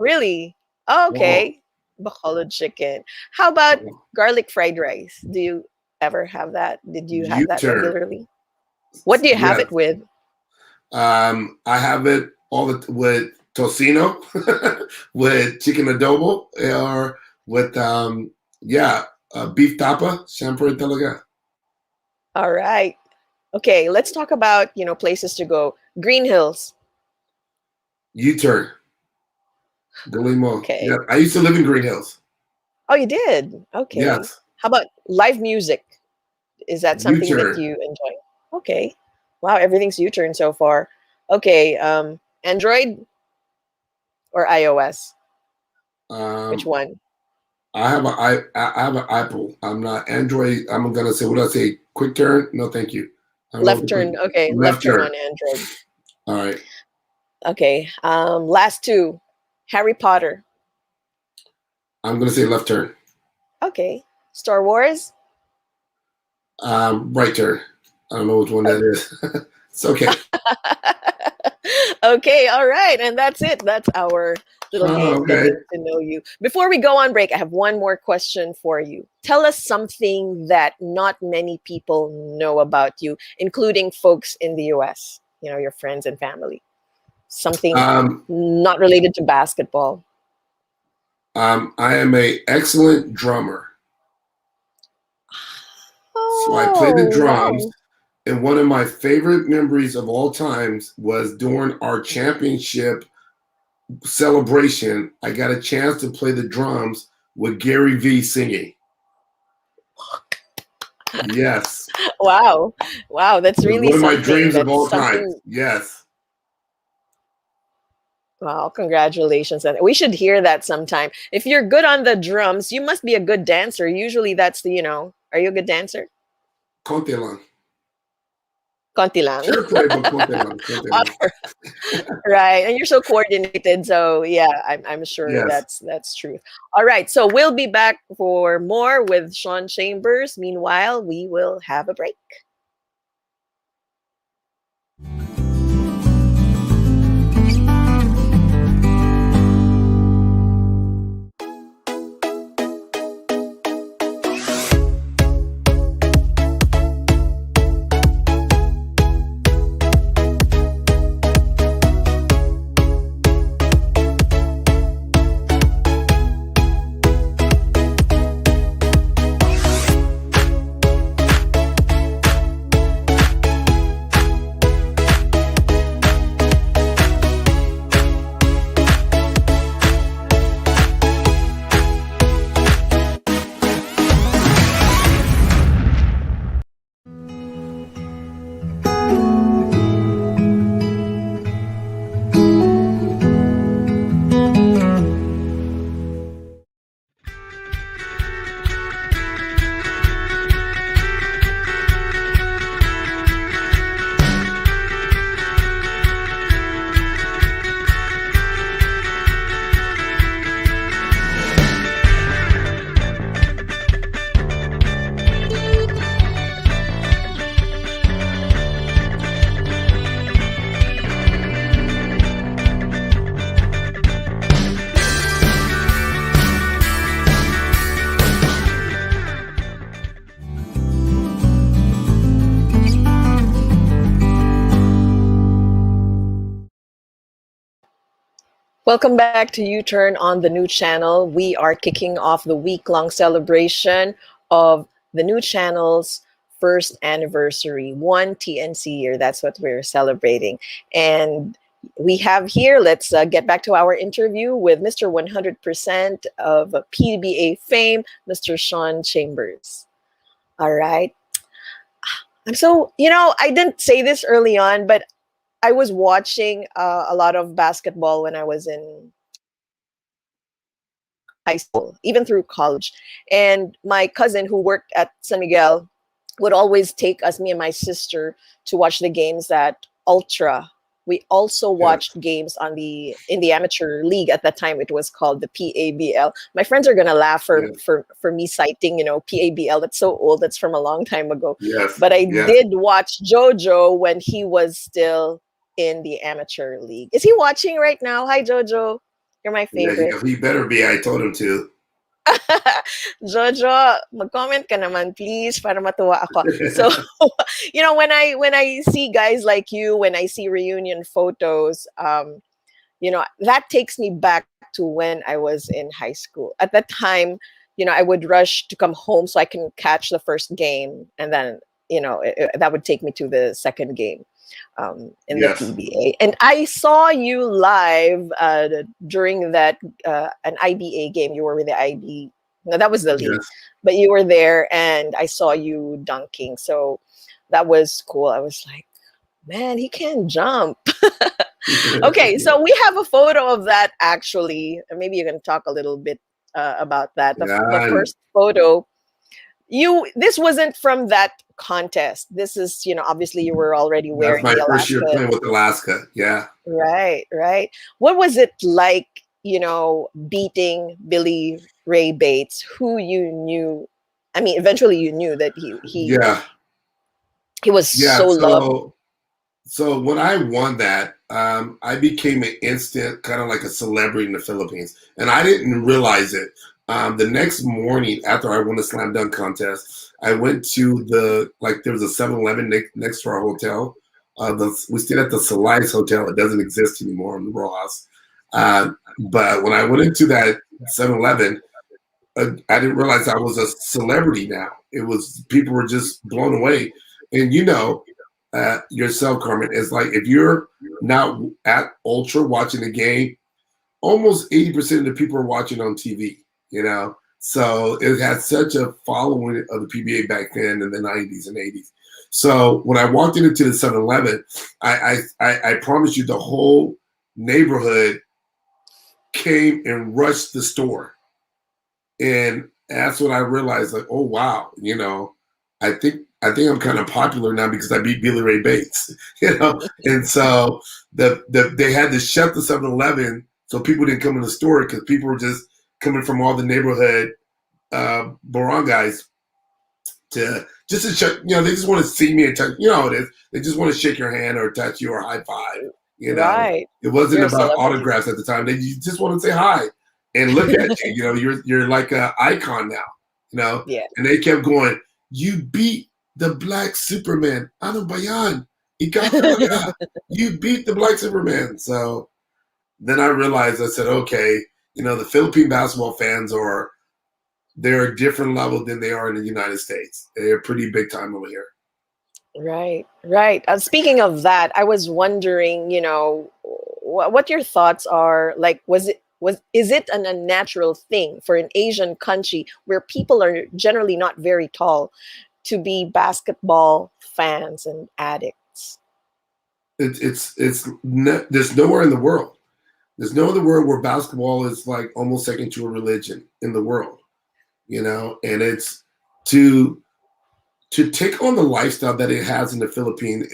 Really? Oh, Wow. okay. Bacolod chicken. How about garlic fried rice? Do you ever have that? Did you have that U-turn. regularly? What do you have Yes. it with? I have it with tocino, with chicken adobo, or with beef tapa, syempre talaga. All right. Okay, let's talk about, places to go. Green Hills. U-turn, Galimo. Okay. Yeah, I used to live in Green Hills. Oh, you did? Okay. Yes, How about live music? Is that something that U-turn. you enjoy? Okay. Wow, everything's U-turn so far. Okay, Android or iOS? Which Um, one? I have an Apple. I'm not Android. I'm gonna say, what do I say? Quick turn? No, thank you. I don't know what Left the quick turn. Okay, left left turn turn. on Android. All right. Okay. Last two. Harry Potter. I'm gonna say left turn. Okay. Star Wars. Right turn. I don't know which one that is. It's okay. Okay, all right. And that's it. That's our little Oh, game, okay. getting to know you. Before we go on break, I have one more question for you. Tell us something that not many people know about you, including folks in the US, your friends and family. Something Um, not related to basketball. I am a excellent drummer. So I play the Oh, drums, wow. and one of my favorite memories of all times was during our championship celebration. I got a chance to play the drums with Gary V singing. Yes. Wow. Wow, that's It was really one of my something. dreams of That's all time. something. Yes. Wow, congratulations. And we should hear that sometime. If you're good on the drums, you must be a good dancer. Usually that's are you a good dancer? Konti lang. Konti lang. Siyempre, but konti lang. Konti lang. Right. And you're so coordinated. So yeah, I'm sure Yes. that's true. All right. So we'll be back for more with Sean Chambers. Meanwhile, we will have a break. Welcome back to U-Turn on the new channel. We are kicking off the week-long celebration of the new channel's first anniversary, 1 TNC year. That's what we're celebrating. And we have here, let's get back to our interview with Mr. 100% of PBA fame, Mr. Sean Chambers. All right. I'm so, I didn't say this early on, but I was watching a lot of basketball when I was in high school, even through college. And my cousin who worked at San Miguel would always take us, me and my sister, to watch the games at Ultra. We also Yes. watched games in the amateur league at that time. It was called the PABL. My friends are gonna laugh Yes. for me citing, PABL. That's so old. That's from a long time ago. Yes. But I Yes. did watch JoJo when he was still in the amateur league. Is he watching right now? Hi, JoJo. You're my Yeah, favorite. he better be. I told him to. Jojo, mag-comment ka naman please para matuwa ako. So, when I see guys like you, when I see reunion photos, that takes me back to when I was in high school. At that time, I would rush to come home so I can catch the first game, and then that would take me to the second game in the Yes. PBA. And I saw you live during that an IBA game. You were with the IB. No, that was the league, Yes. but you were there, and I saw you dunking. So that was cool. I was like, man, he can jump. Okay, so we have a photo of that actually. Maybe you can talk a little bit about that. The Yeah. first photo. This wasn't from that contest. This is, obviously you were already That's wearing my the first year Alaska. playing with Alaska. Yeah. Right, right. What was it like, beating Billy Ray Bates, who you knew? I mean, eventually you knew that Yeah. he was Yeah. so loved. So when I won that, I became an instant kind of like a celebrity in the Philippines, and I didn't realize it. The next morning after I won the slam dunk contest, I went to there was a 7-Eleven next to our hotel. We stayed at the Salias Hotel. It doesn't exist anymore in the Rojas. But when I went into that 7-Eleven, I didn't realize I was a celebrity now. It was people were just blown away, and yourself, Carmen, is like if you're not at Ultra watching the game, almost 80% of the people are watching on TV. So it had such a following of the PBA back then in the 90s and 80s. So when I walked into the 7-Eleven, I promise you the whole neighborhood came and rushed the store. And that's when I realized, like, oh wow, I think I'm kind of popular now because I beat Billy Ray Bates, And so they had to shut the 7-Eleven so people didn't come in the store because people were just coming from all the neighborhood barangays to check. They just want to see me and touch. You know how it is. They just want to shake your hand or touch you or high five. Right. It wasn't You're a about celebrity. autographs at the time. They just want to say hi and look at you. You're like an icon now. Yeah. And they kept going. You beat the Black Superman. Ano ba yan? Ikaw talaga. You beat the Black Superman. So then I realized, I said, okay, the Philippine basketball fans they're a different level than they are in the United States. They're pretty big time over here. Right, right. Speaking of that, I was wondering, what your thoughts are. Like, is it an unnatural thing for an Asian country where people are generally not very tall to be basketball fans and addicts? There's nowhere in the world. There's no other world where basketball is like almost second to a religion in the world, and it's to take on the lifestyle that it has in the Philippines.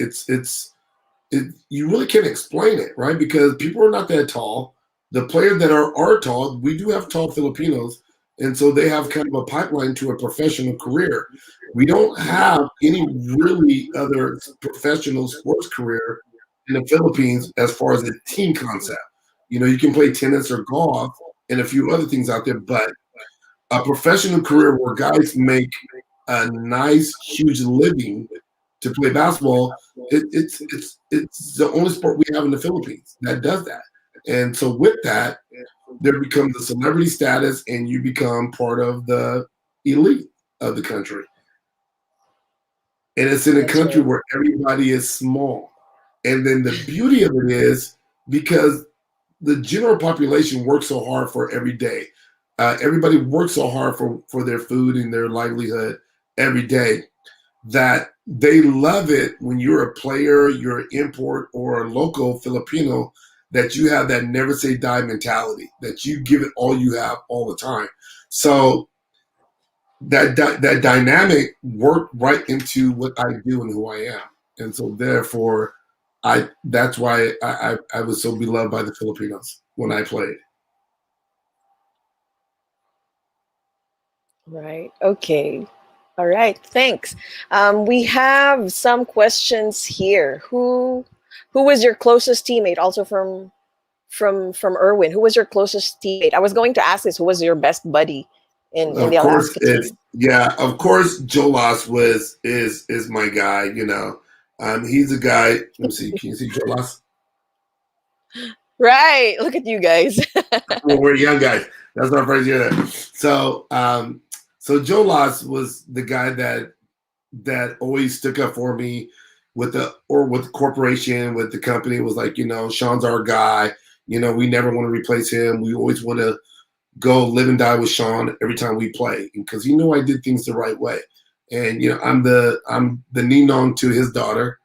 You really can't explain it, right? Because people are not that tall. The players that are tall, we do have tall Filipinos, and so they have kind of a pipeline to a professional career. We don't have any really other professional sports career in the Philippines as far as the team concept. You can play tennis or golf and a few other things out there, but a professional career where guys make a nice, huge living to play basketball, it's the only sport we have in the Philippines that does that. And so with that, there becomes a celebrity status, and you become part of the elite of the country. And it's in a That's country right. where everybody is small. And then the beauty of it is because the general population works so hard for every day. Everybody works so hard for their food and their livelihood every day that they love it when you're a player, you're an import or a local Filipino, that you have that never say die mentality, that you give it all you have all the time. So that dynamic worked right into what I do and who I am. And so therefore that's why I was so beloved by the Filipinos when I played. Right. Okay. All right. Thanks. We have some questions here. Who was your closest teammate? Also from Irwin. Who was your closest teammate? I was going to ask this. Who was your best buddy in Of the course, Alaska it's team? yeah. Of course, Jolas is my guy. He's a guy. Let me see. Can you see Jolas? Right. Look at you guys. Well, we're young guys. That's our first year there. So Jolas was the guy that always stuck up for me with the corporation, with the company. It was like, Sean's our guy. We never want to replace him. We always want to go live and die with Sean every time we play, because he knew I did things the right way. And I'm the ninong to his daughter.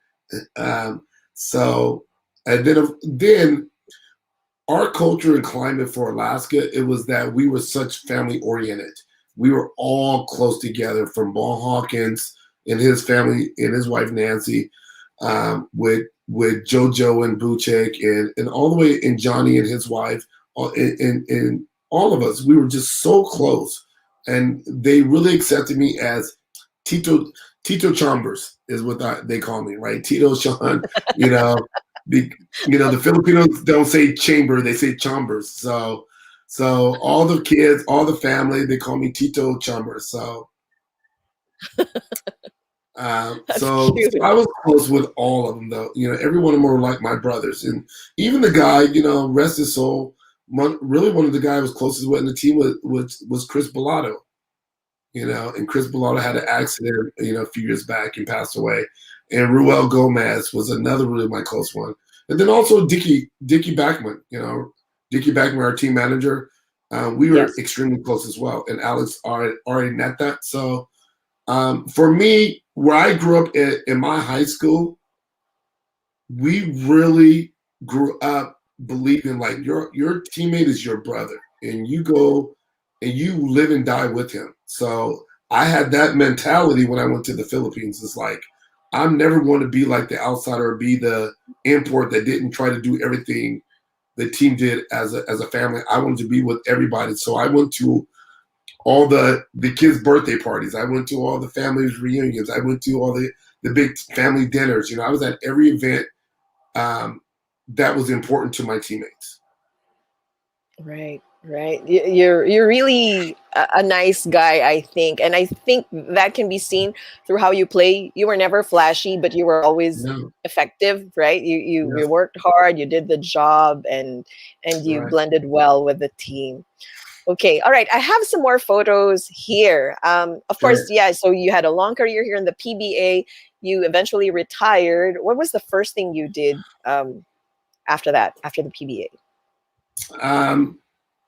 So and then our culture and climate for Alaska, it was that we were such family oriented. We were all close together, from Ball Hawkins and his family and his wife Nancy, with JoJo and Buchek, and all the way in Johnny and his wife, and all of us. We were just so close, and they really accepted me as Tito. Tito Chambers is what they call me, right? Tito Sean, you know, the the Filipinos don't say chamber, they say Chambers. So all the kids, all the family, they call me Tito Chambers. That's So cute. I was close with all of them, though. Every one of them were like my brothers, and even the guy, rest his soul. Really, one of the guys I was closest with in the team was Chris Bellotto. And Chris Bellotto had an accident, a few years back and passed away. And Ruel Gomez was another really my close one. And then also Dickie Backman, Dickie Backman, our team manager. We were Yes. extremely close as well. And Alex already met that. So for me, where I grew up in my high school, we really grew up believing like your teammate is your brother, and you go and you live and die with him. So I had that mentality when I went to the Philippines. It's like I'm never going to be like the outsider or be the import that didn't try to do everything the team did as a family. I wanted to be with everybody. So I went to all the kids' birthday parties. I went to all the families' reunions. I went to all the big family dinners. I was at every event that was important to my teammates. Right, right. You're really a nice guy, I think, and I think that can be seen through how you play. You were never flashy, but you were always No, effective, right? You yes, worked hard, you did the job, and you right, blended well with the team. Okay, all right. I have some more photos here. Of course, right. yeah. So you had a long career here in the PBA. You eventually retired. What was the first thing you did after that, after the PBA? Um,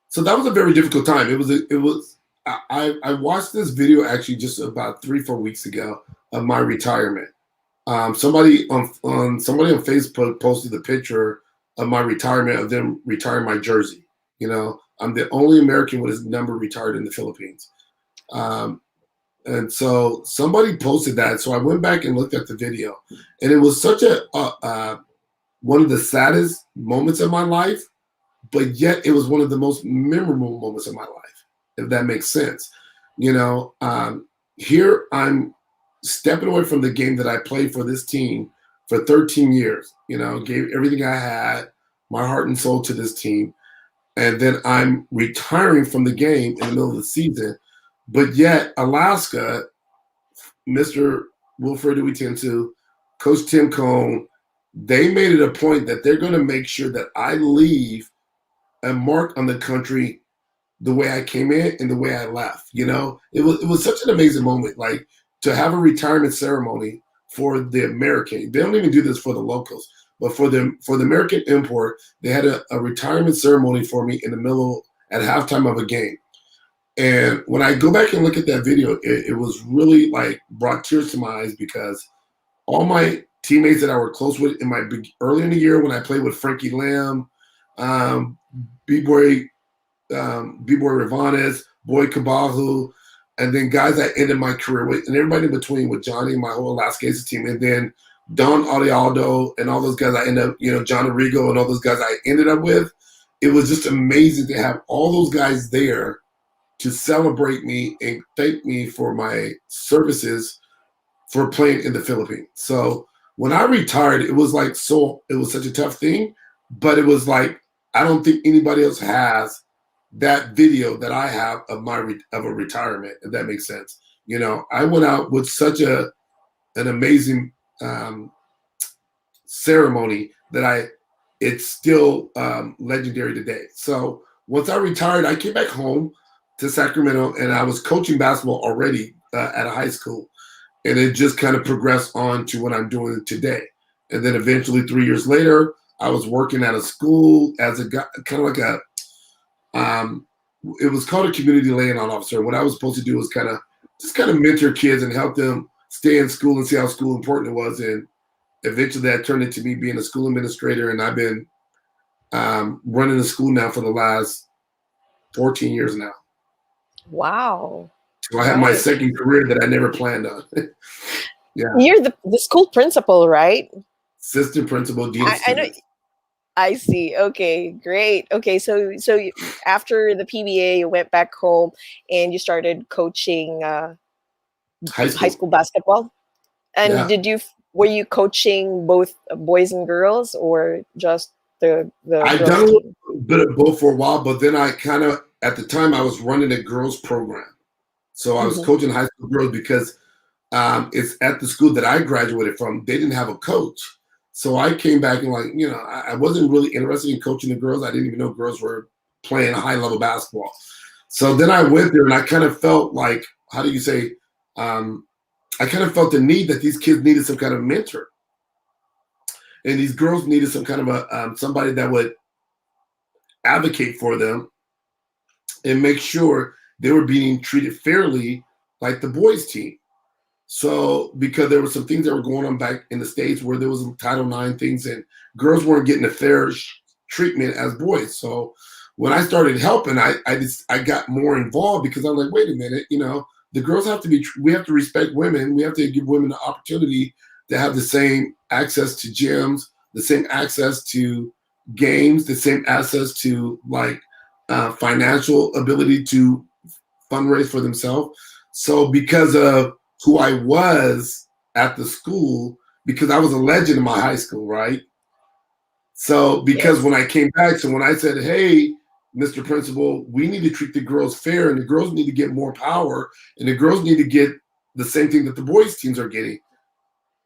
so that was a very difficult time. It was. I watched this video actually just about 3-4 weeks ago of my retirement. Somebody on Facebook posted the picture of my retirement, of them retiring my jersey. I'm the only American with his number retired in the Philippines. Um, and so somebody posted that. So I went back and looked at the video, and it was such a one of the saddest moments of my life, but yet it was one of the most memorable moments of my life, if that makes sense. Here I'm stepping away from the game that I played for this team for 13 years, gave everything I had, my heart and soul to this team. And then I'm retiring from the game in the middle of the season. But yet, Alaska, Mr. Wilfred Uitentu, Coach Tim Cone, they made it a point that they're going to make sure that I leave a mark on the country the way I came in and the way I left. It was such an amazing moment. Like to have a retirement ceremony for the American. They don't even do this for the locals, but for the American import, they had a retirement ceremony for me in the middle at halftime of a game. And when I go back and look at that video, it was really like brought tears to my eyes because all my teammates that I were close with in my early in the year when I played with Frankie Lamb, B-Boy Rivanes, Boy Kabahu, and then guys I ended my career with, and everybody in between with Johnny, my whole Alaska team, and then Don Arialdo and all those guys I ended up, John Arrigo and all those guys I ended up with. It was just amazing to have all those guys there to celebrate me and thank me for my services for playing in the Philippines. So when I retired, it was such a tough thing, but it was like, I don't think anybody else has that video that I have of a retirement, if that makes sense. I went out with such an amazing ceremony that it's still legendary today. So once I retired, I came back home to Sacramento, and I was coaching basketball already at a high school, and it just kind of progressed on to what I'm doing today. And then eventually 3 years later, I was working at a school as a guy, kind of like it was called a community liaison officer. What I was supposed to do was kind of mentor kids and help them stay in school and see how school important it was. And eventually that turned into me being a school administrator. And I've been running the school now for the last 14 years now. Wow. So I have my second career that I never planned on. Yeah. You're the school principal, right? Assistant principal, dean of I know. students. I see. Okay, great. Okay, so after the PBA, you went back home and you started coaching high school basketball. And Yeah. were you coaching both boys and girls, or just the I've girls done a team? little bit of both for a while, but then I at the time I was running a girls program. So I was Mhm. coaching high school girls because it's at the school that I graduated from. They didn't have a coach. So I came back and I wasn't really interested in coaching the girls. I didn't even know girls were playing high level basketball. So then I went there and I kind of felt like, how do you say, I kind of felt the need that these kids needed some kind of mentor. And these girls needed some kind of somebody that would advocate for them and make sure they were being treated fairly like the boys team. So because there were some things that were going on back in the States where there was some Title IX things and girls weren't getting a fair treatment as boys. So when I started helping, I got more involved because I'm like, wait a minute, the girls we have to respect women. We have to give women the opportunity to have the same access to gyms, the same access to games, the same access to financial ability to fundraise for themselves. So because of who I was at the school, because I was a legend in my high school, right? So because Yes. when I came back, so when I said, hey, Mr. Principal, we need to treat the girls fair and the girls need to get more power and the girls need to get the same thing that the boys teams are getting.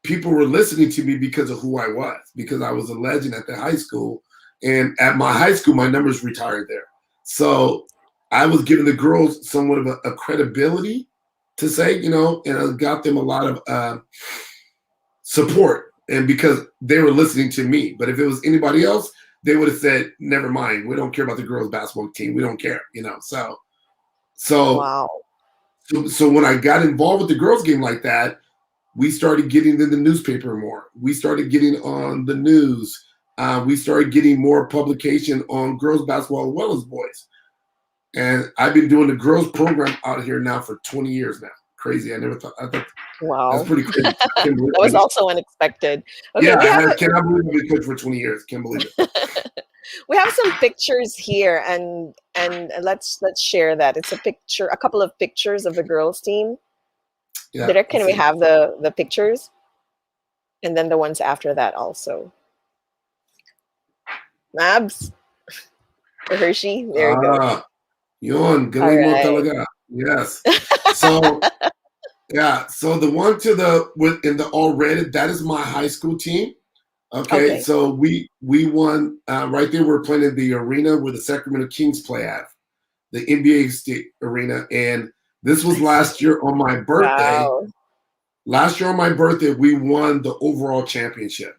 People were listening to me because of who I was, because I was a legend at the high school. And at my high school, my numbers retired there. So I was giving the girls somewhat of a credibility to say, and I got them a lot of support. And because they were listening to me. But if it was anybody else, they would have said, never mind. We don't care about the girls basketball team. We don't care, So Wow. when I got involved with the girls game like that, we started getting in the newspaper more. We started getting on the news. We started getting more publication on girls basketball as well as boys. And I've been doing the girls program out here now for 20 years now. Crazy. I thought Wow. that's pretty crazy. I can't believe That was it. also unexpected. Okay, Yeah, we have I cannot believe I've been coached for 20 years. Can't believe it. we have some pictures here, and let's share that. It's a couple of pictures of the girls team. Yeah. Direct, can we have the pictures? And then the ones after that also. Mabs or Hershey. There you go. Yun, All galing mo right. talaga. Yes. So yeah, so the one in the all red, that is my high school team. Okay, Okay. so we won right there. We're playing in the arena where the Sacramento Kings play at, the NBA State Arena, and this was I last see. year on my birthday. Wow. Last year on my birthday, we won the overall championship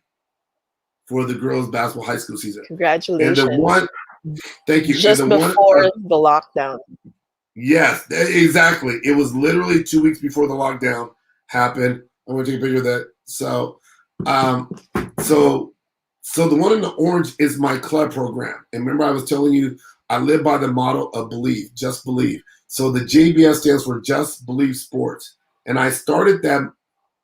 for the girls basketball high school season. And the Congratulations. one, thank you. And Just the one, before the lockdown. yes, exactly. It was literally 2 weeks before the lockdown happened. I'm going to take a picture of that. Um, so, so the one in the orange is my club program. And remember, I was telling you, I live by the motto of believe, just believe. So the JBS stands for Just Believe Sports. And I started that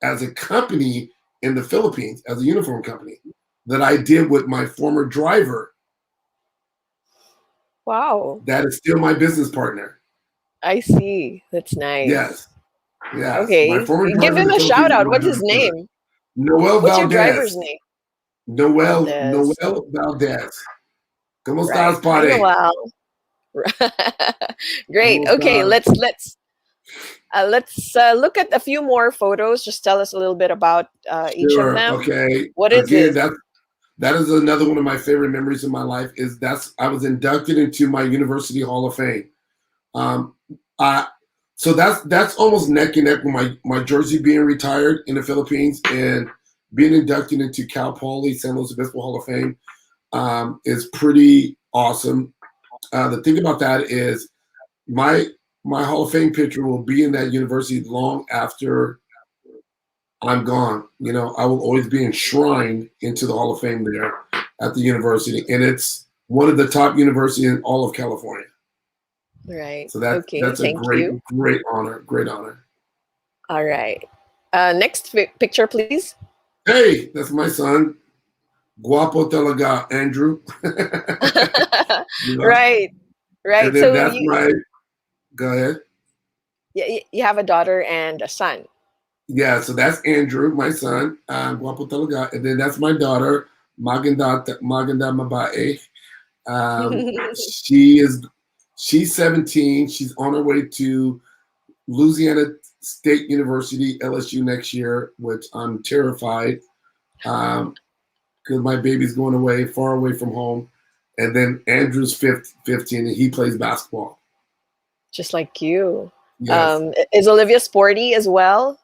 as a company in the Philippines, as a uniform company that I did with my former driver. Wow. That is still my business partner. I see. That's nice. Yes. Yes. My Okay. former Give driver in him the a shout Philippines is out. my What's his business partner. name? Noel What's your driver's Valdez. name? Noel Valdez. Valdez. ¿Cómo Right. estás, Hi, padre? Noel. Great. ¿Cómo Okay, estás? let's look at a few more photos. Just tell us a little bit about each of Sure. them. Okay. What is Again, this? that is another one of my favorite memories in my life. I was inducted into my University Hall of Fame. Um, I so that's almost neck and neck with my jersey being retired in the Philippines and being inducted into Cal Poly San Luis Obispo Hall of Fame is pretty awesome. The thing about that is my my Hall of Fame picture will be in that university long after I'm gone. You know, I will always be enshrined into the Hall of Fame there at the university, and it's one of the top universities in all of California. Right. So Okay. that's a Thank you. great honor, great honor. All right. Next picture, please. Hey, that's my son, Guapo Talaga, Andrew. You know, Right. and Right. then So that's my. Go ahead. you have a daughter and a son. Yeah, so that's Andrew, my son, Guapo Talaga, and then that's my daughter, Maganda Mabae. Um, she is she's 17. She's on her way to Louisiana State University, LSU next year, which I'm terrified because my baby's going away, far away from home. And then Andrew's 15, and he plays basketball. Just like you. Yes. Is Olivia sporty as well?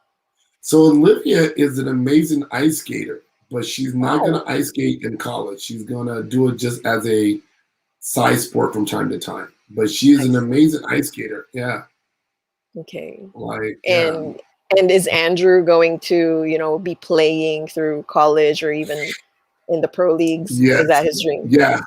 So Olivia is an amazing ice skater, but she's not going Wow. to ice skate in college. She's going to do it just as a side sport from time to time. But she is I an see. amazing ice skater. Yeah. Okay. Like, yeah. And is Andrew going to, be playing through college or even in the pro leagues? Is Yes. that his dream? Yeah.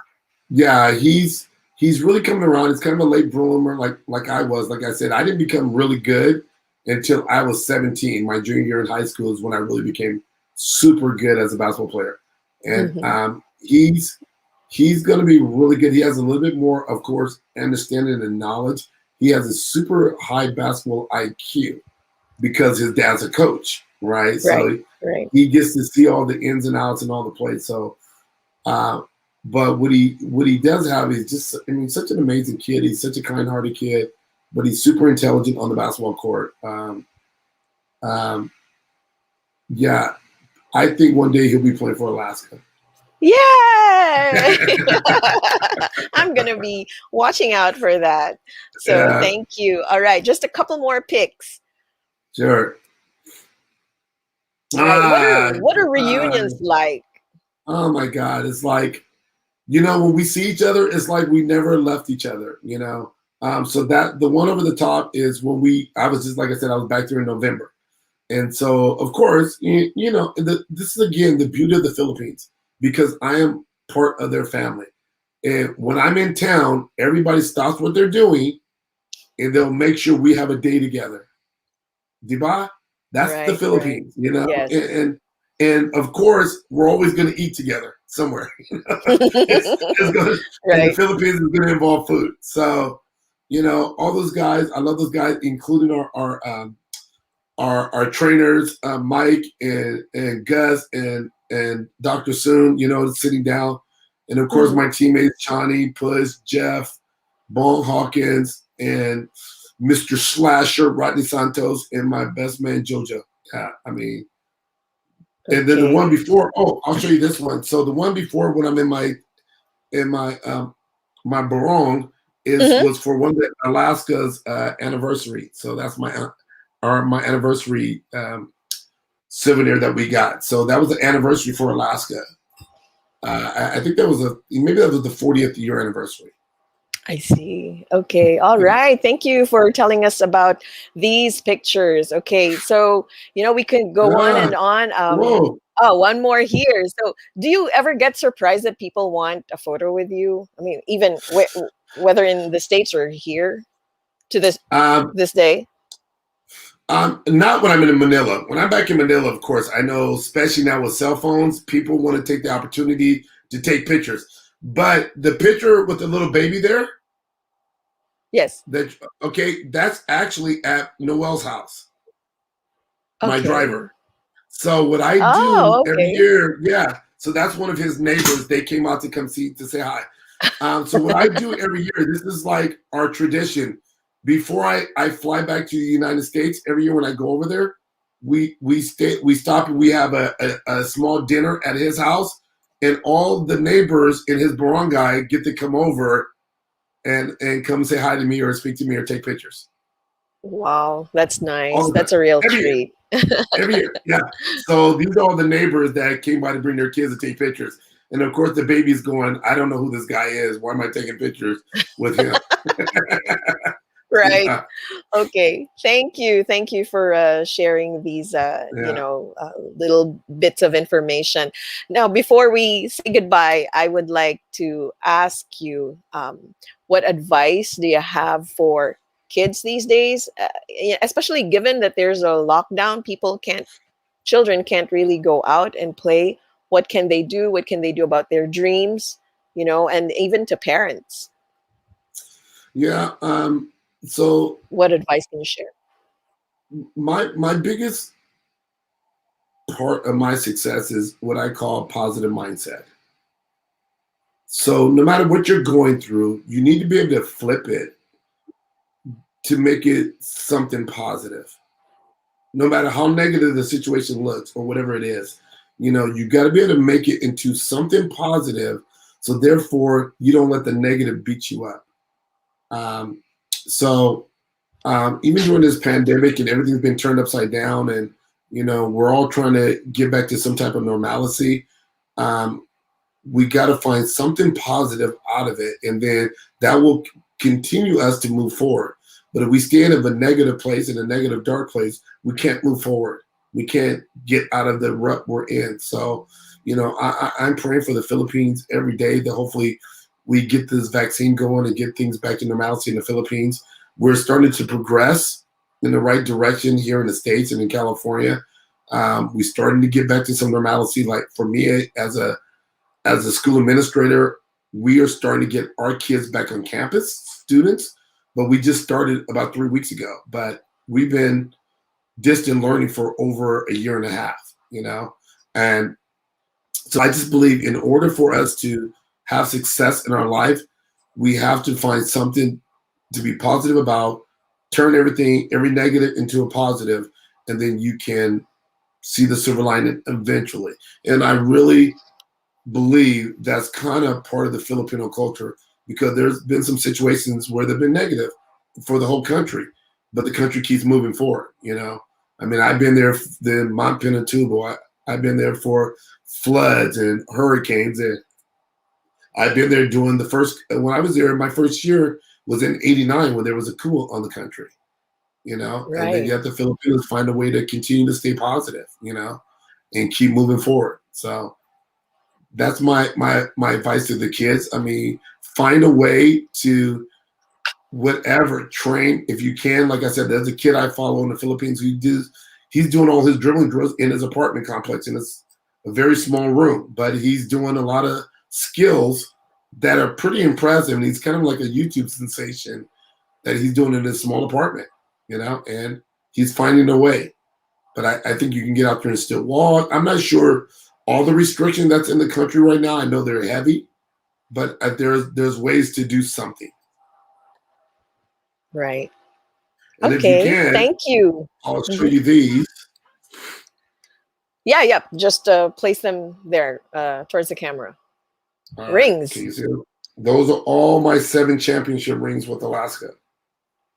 Yeah. He's really coming around. He's kind of a late bloomer, like I was. Like I said, I didn't become really good until I was 17. My junior year in high school is when I really became super good as a basketball player. And Mhm. he's going to be really good. He has a little bit more, of course, understanding and knowledge. He has a super high basketball IQ because his dad's a coach, right? Right. So Right. he gets to see all the ins and outs and all the plays. So, but what he does have is just, I mean, such an amazing kid. He's such a kind-hearted kid, but he's super intelligent on the basketball court. Um, yeah, I think one day he'll be playing for Alaska. Yay! I'm going to be watching out for that. So Yeah, thank you. All right. Just a couple more pics. sure. All right. What are Ah, what are reunions like? oh my God, it's like, when we see each other, it's like we never left each other. So that the one over the top is when I was just like I said, I was back there in November. And so, of course, this is again the beauty of the Philippines because I am part of their family. And when I'm in town, everybody stops what they're doing and they'll make sure we have a day together. Diba? That's the Right, right. Philippines, Yes. and of course, we're always going to eat together somewhere. It's gonna, in the Right. Philippines, it's going to involve food. So, all those guys, I love those guys, including our trainers, Mike and Gus and Dr. Soon, sitting down, and of course Mhm. my teammates Johnny, Push, Jeff, Bong Hawkins, and Mr. Slasher, Rodney Santos, and my best man Jojo. Yeah, I mean, And then the one Okay. before, oh, I'll show you this one. So the one before, when I'm in my barong, is Hmm. was for one of Alaska's anniversary. So that's my anniversary souvenir that we got. So that was the anniversary for Alaska. I think that was maybe that was the 40th year anniversary. I see. Okay. All Yeah. right. Thank you for telling us about these pictures. Okay. So, we can go on Ah, and on. whoa. Oh, one more here. So, do you ever get surprised that people want a photo with you? I mean, even whether in the States or here to Um, this day? not when I'm in Manila. When I'm back in Manila, of course, I know, especially now with cell phones, people want to take the opportunity to take pictures. But the picture with the little baby there, Yes. that okay, that's actually at Noel's house, my Okay. driver. So what I do Oh, every okay. year, yeah. So that's one of his neighbors. They came out to come see to say hi. So what I do every year, this is like our tradition. Before I fly back to the United States, every year when I go over there, we stop and we have a small dinner at his house, and all the neighbors in his barangay get to come over and come say hi to me or speak to me or take pictures. Wow, that's All nice. the time. That's a real Every year. treat. Every year, yeah. So these are all the neighbors that came by to bring their kids to take pictures. And of course, the baby's going, I don't know who this guy is. Why am I taking pictures with him? Right. Yeah, Okay. Thank you. Thank you for sharing these, yeah. little bits of information. Now, before we say goodbye, I would like to ask you, what advice do you have for kids these days? Especially given that there's a lockdown, children can't really go out and play. What can they do? What can they do about their dreams? And even to parents, Yeah. So what advice can you share? my biggest part of my success is what I call positive mindset. So no matter what you're going through, you need to be able to flip it to make it something positive. No matter how negative the situation looks or whatever it is, you got to be able to make it into something positive. So therefore, you don't let the negative beat you up. Um, so even during this pandemic and everything's been turned upside down, and we're all trying to get back to some type of normalcy. Um, we got to find something positive out of it, and then that will continue us to move forward. But if we stay in a negative place, in a negative dark place, we can't move forward. We can't get out of the rut we're in. So I'm praying for the Philippines every day that hopefully we get this vaccine going and get things back to normalcy in the Philippines. We're starting to progress in the right direction here in the States and in California. We're starting to get back to some normalcy. Like for me, as a school administrator, we are starting to get our kids back on campus, students, but we just started about 3 weeks ago. But we've been distant learning for over a year and a half. And so I just believe in order for us to have success in our life, we have to find something to be positive about, turn every negative into a positive, and then you can see the silver lining eventually. And I really believe that's kind of part of the Filipino culture, because there's been some situations where they've been negative for the whole country, but the country keeps moving forward. I mean, I've been there, the Mount Pinatubo, I've been there for floods and hurricanes, and I've been there doing when I was there, my first year was in '89 when there was a coup on the country. And then Right. yet the Filipinos find a way to continue to stay positive, and keep moving forward. So that's my advice to the kids. I mean, find a way to whatever train if you can. Like I said, there's a kid I follow in the Philippines who he's doing all his dribbling drills in his apartment complex, and it's a very small room, but he's doing a lot of skills that are pretty impressive. And he's kind of like a YouTube sensation that he's doing in his small apartment, and he's finding a way. But I think you can get out there and still walk. I'm not sure all the restriction that's in the country right now. I know they're heavy, but there's ways to do something. Right. And if you Okay. can, Thank you. I'll show Mhm. you these. Yeah, yeah. Just place them there towards the camera. All right. Can Rings. you see them? Those are all my 7 championship rings with Alaska.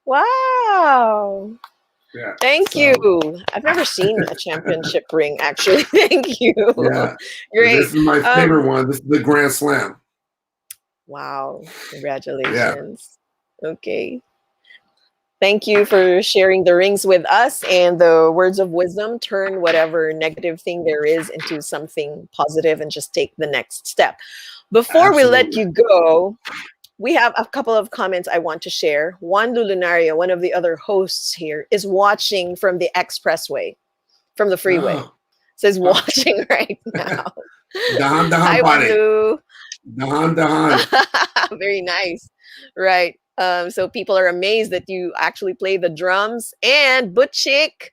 Wow. Yeah. Thank you. So I've never seen a championship ring, actually. Thank you. yeah. Great. This is my favorite one. This is the Grand Slam. Wow. Yeah. Congratulations. Okay. Thank you for sharing the rings with us and the words of wisdom. Turn whatever negative thing there is into something positive and just take the next step. Before we let Absolutely. you go, we have a couple of comments I want to share. Juan Lulunario, one of the other hosts here, is watching from the expressway, from the freeway. Oh, Says oh. watching right now. Dahan Hi, Juan pare. Lu. Dahan. Very nice. Right. So people are amazed that you actually play the drums. And Butchik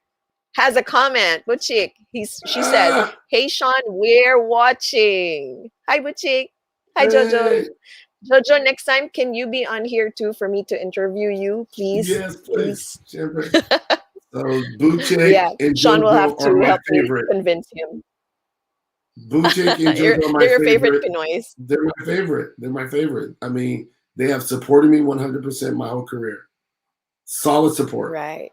has a comment. Butchik, she says, Ah, "Hey Sean, we're watching." Hi Butchik. Hi Jojo. hey. Jojo, next time can you be on here too for me to interview you, please? Yes, please. Please. Siempre. So Buchek Yeah, and Sean will have JoJo are to my help me favorite. convince him. Buchek and You're JoJo are my they're your favorite favorite. Pinoys. They're my favorite. They're my favorite. I mean, they have supported me 100% my whole career. Solid support. Right.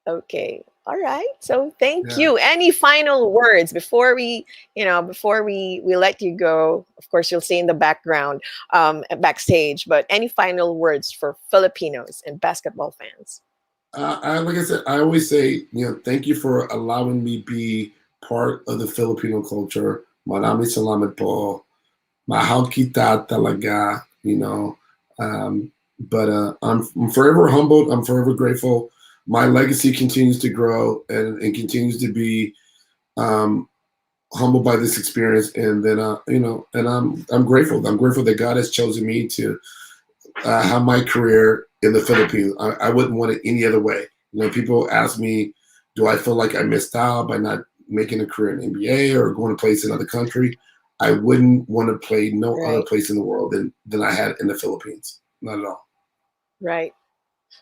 Okay. All right. So thank Yeah. you. Any final words before we let you go? Of course, you'll see in the background, backstage. But any final words for Filipinos and basketball fans? Like I said, I always say, thank you for allowing me be part of the Filipino culture. Marami salamat po. Mahal kita talaga, But I'm forever humbled. I'm forever grateful. My legacy continues to grow and continues to be um, humbled by this experience. And then, and I'm grateful. I'm grateful that God has chosen me to have my career in the Philippines. I wouldn't want it any other way. People ask me, do I feel like I missed out by not making a career in NBA or going to place in another country? I wouldn't want to play no other Right. place in the world than I had in the Philippines. Not at all. Right.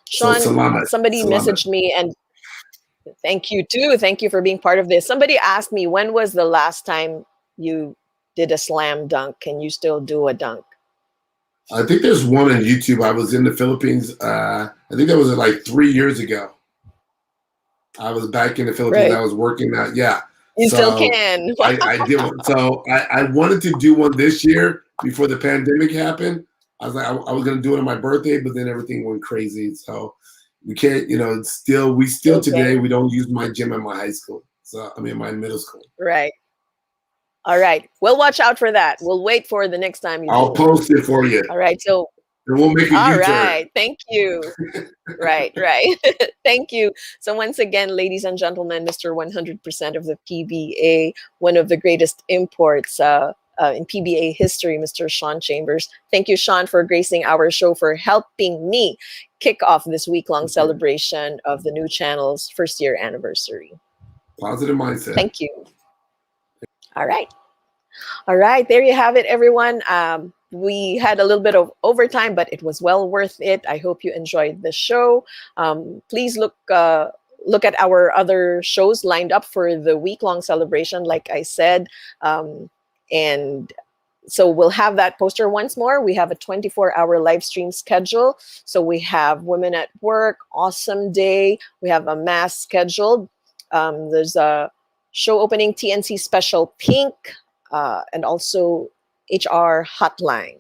So Sean, salamat. somebody Salamat. messaged me, and thank you too. Thank you for being part of this. Somebody asked me, when was the last time you did a slam dunk? Can you still do a dunk? I think there's one on YouTube. I was in the Philippines. I think that was like 3 years ago. I was back in the Philippines. Right. I was working out. Yeah. You still So can. I did one. So I wanted to do one this year before the pandemic happened. I was like, I was going to do it on my birthday, but then everything went crazy. So we can't, we still today, Okay. we don't use my gym at my high school. So, I mean, my middle school. Right. All right. We'll watch out for that. We'll wait for the next time you I'll do. post it for you. All right. So, And we'll make a all U-turn. right. Thank you. Right. Thank you. So once again, ladies and gentlemen, Mr. 100% of the PBA, one of the greatest imports in PBA history, Mr. Sean Chambers. Thank you, Sean, for gracing our show, for helping me kick off this week-long celebration of the new channel's first year anniversary. Positive mindset. Thank you. All right. All right, there you have it, everyone. We had a little bit of overtime, but it was well worth it. I hope you enjoyed the show. Please look at our other shows lined up for the week-long celebration, like I said. And so we'll have that poster once more. We have a 24-hour live stream schedule. So we have Women at Work, Awesome Day. We have a mass scheduled. There's a show opening TNC Special Pink. And also HR Hotline.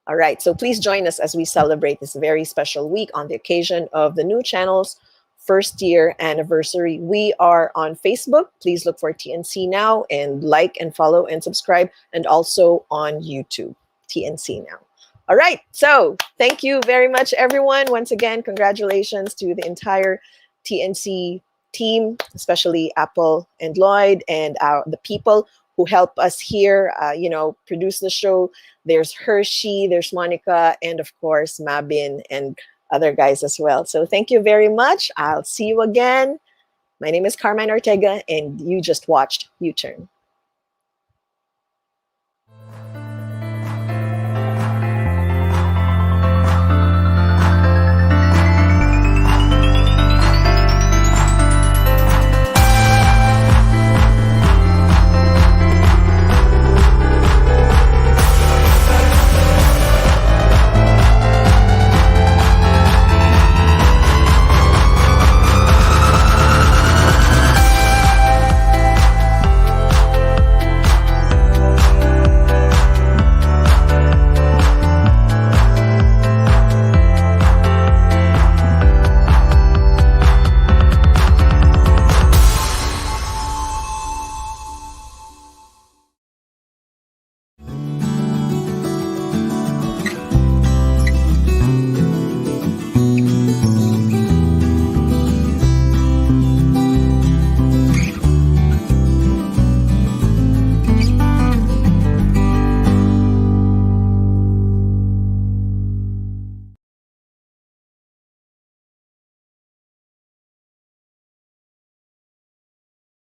All right, so please join us as we celebrate this very special week on the occasion of the new channel's first year anniversary. We are on Facebook. Please look for TNC Now and like and follow and subscribe, and also on YouTube, TNC Now. All right, so thank you very much, everyone. Once again, congratulations to the entire TNC team, especially Apple and Lloyd and the people who help us here, produce the show. There's Hershey, there's Monica, and of course, Mabin and other guys as well. So thank you very much. I'll see you again. My name is Carmine Ortega, and you just watched U-Turn.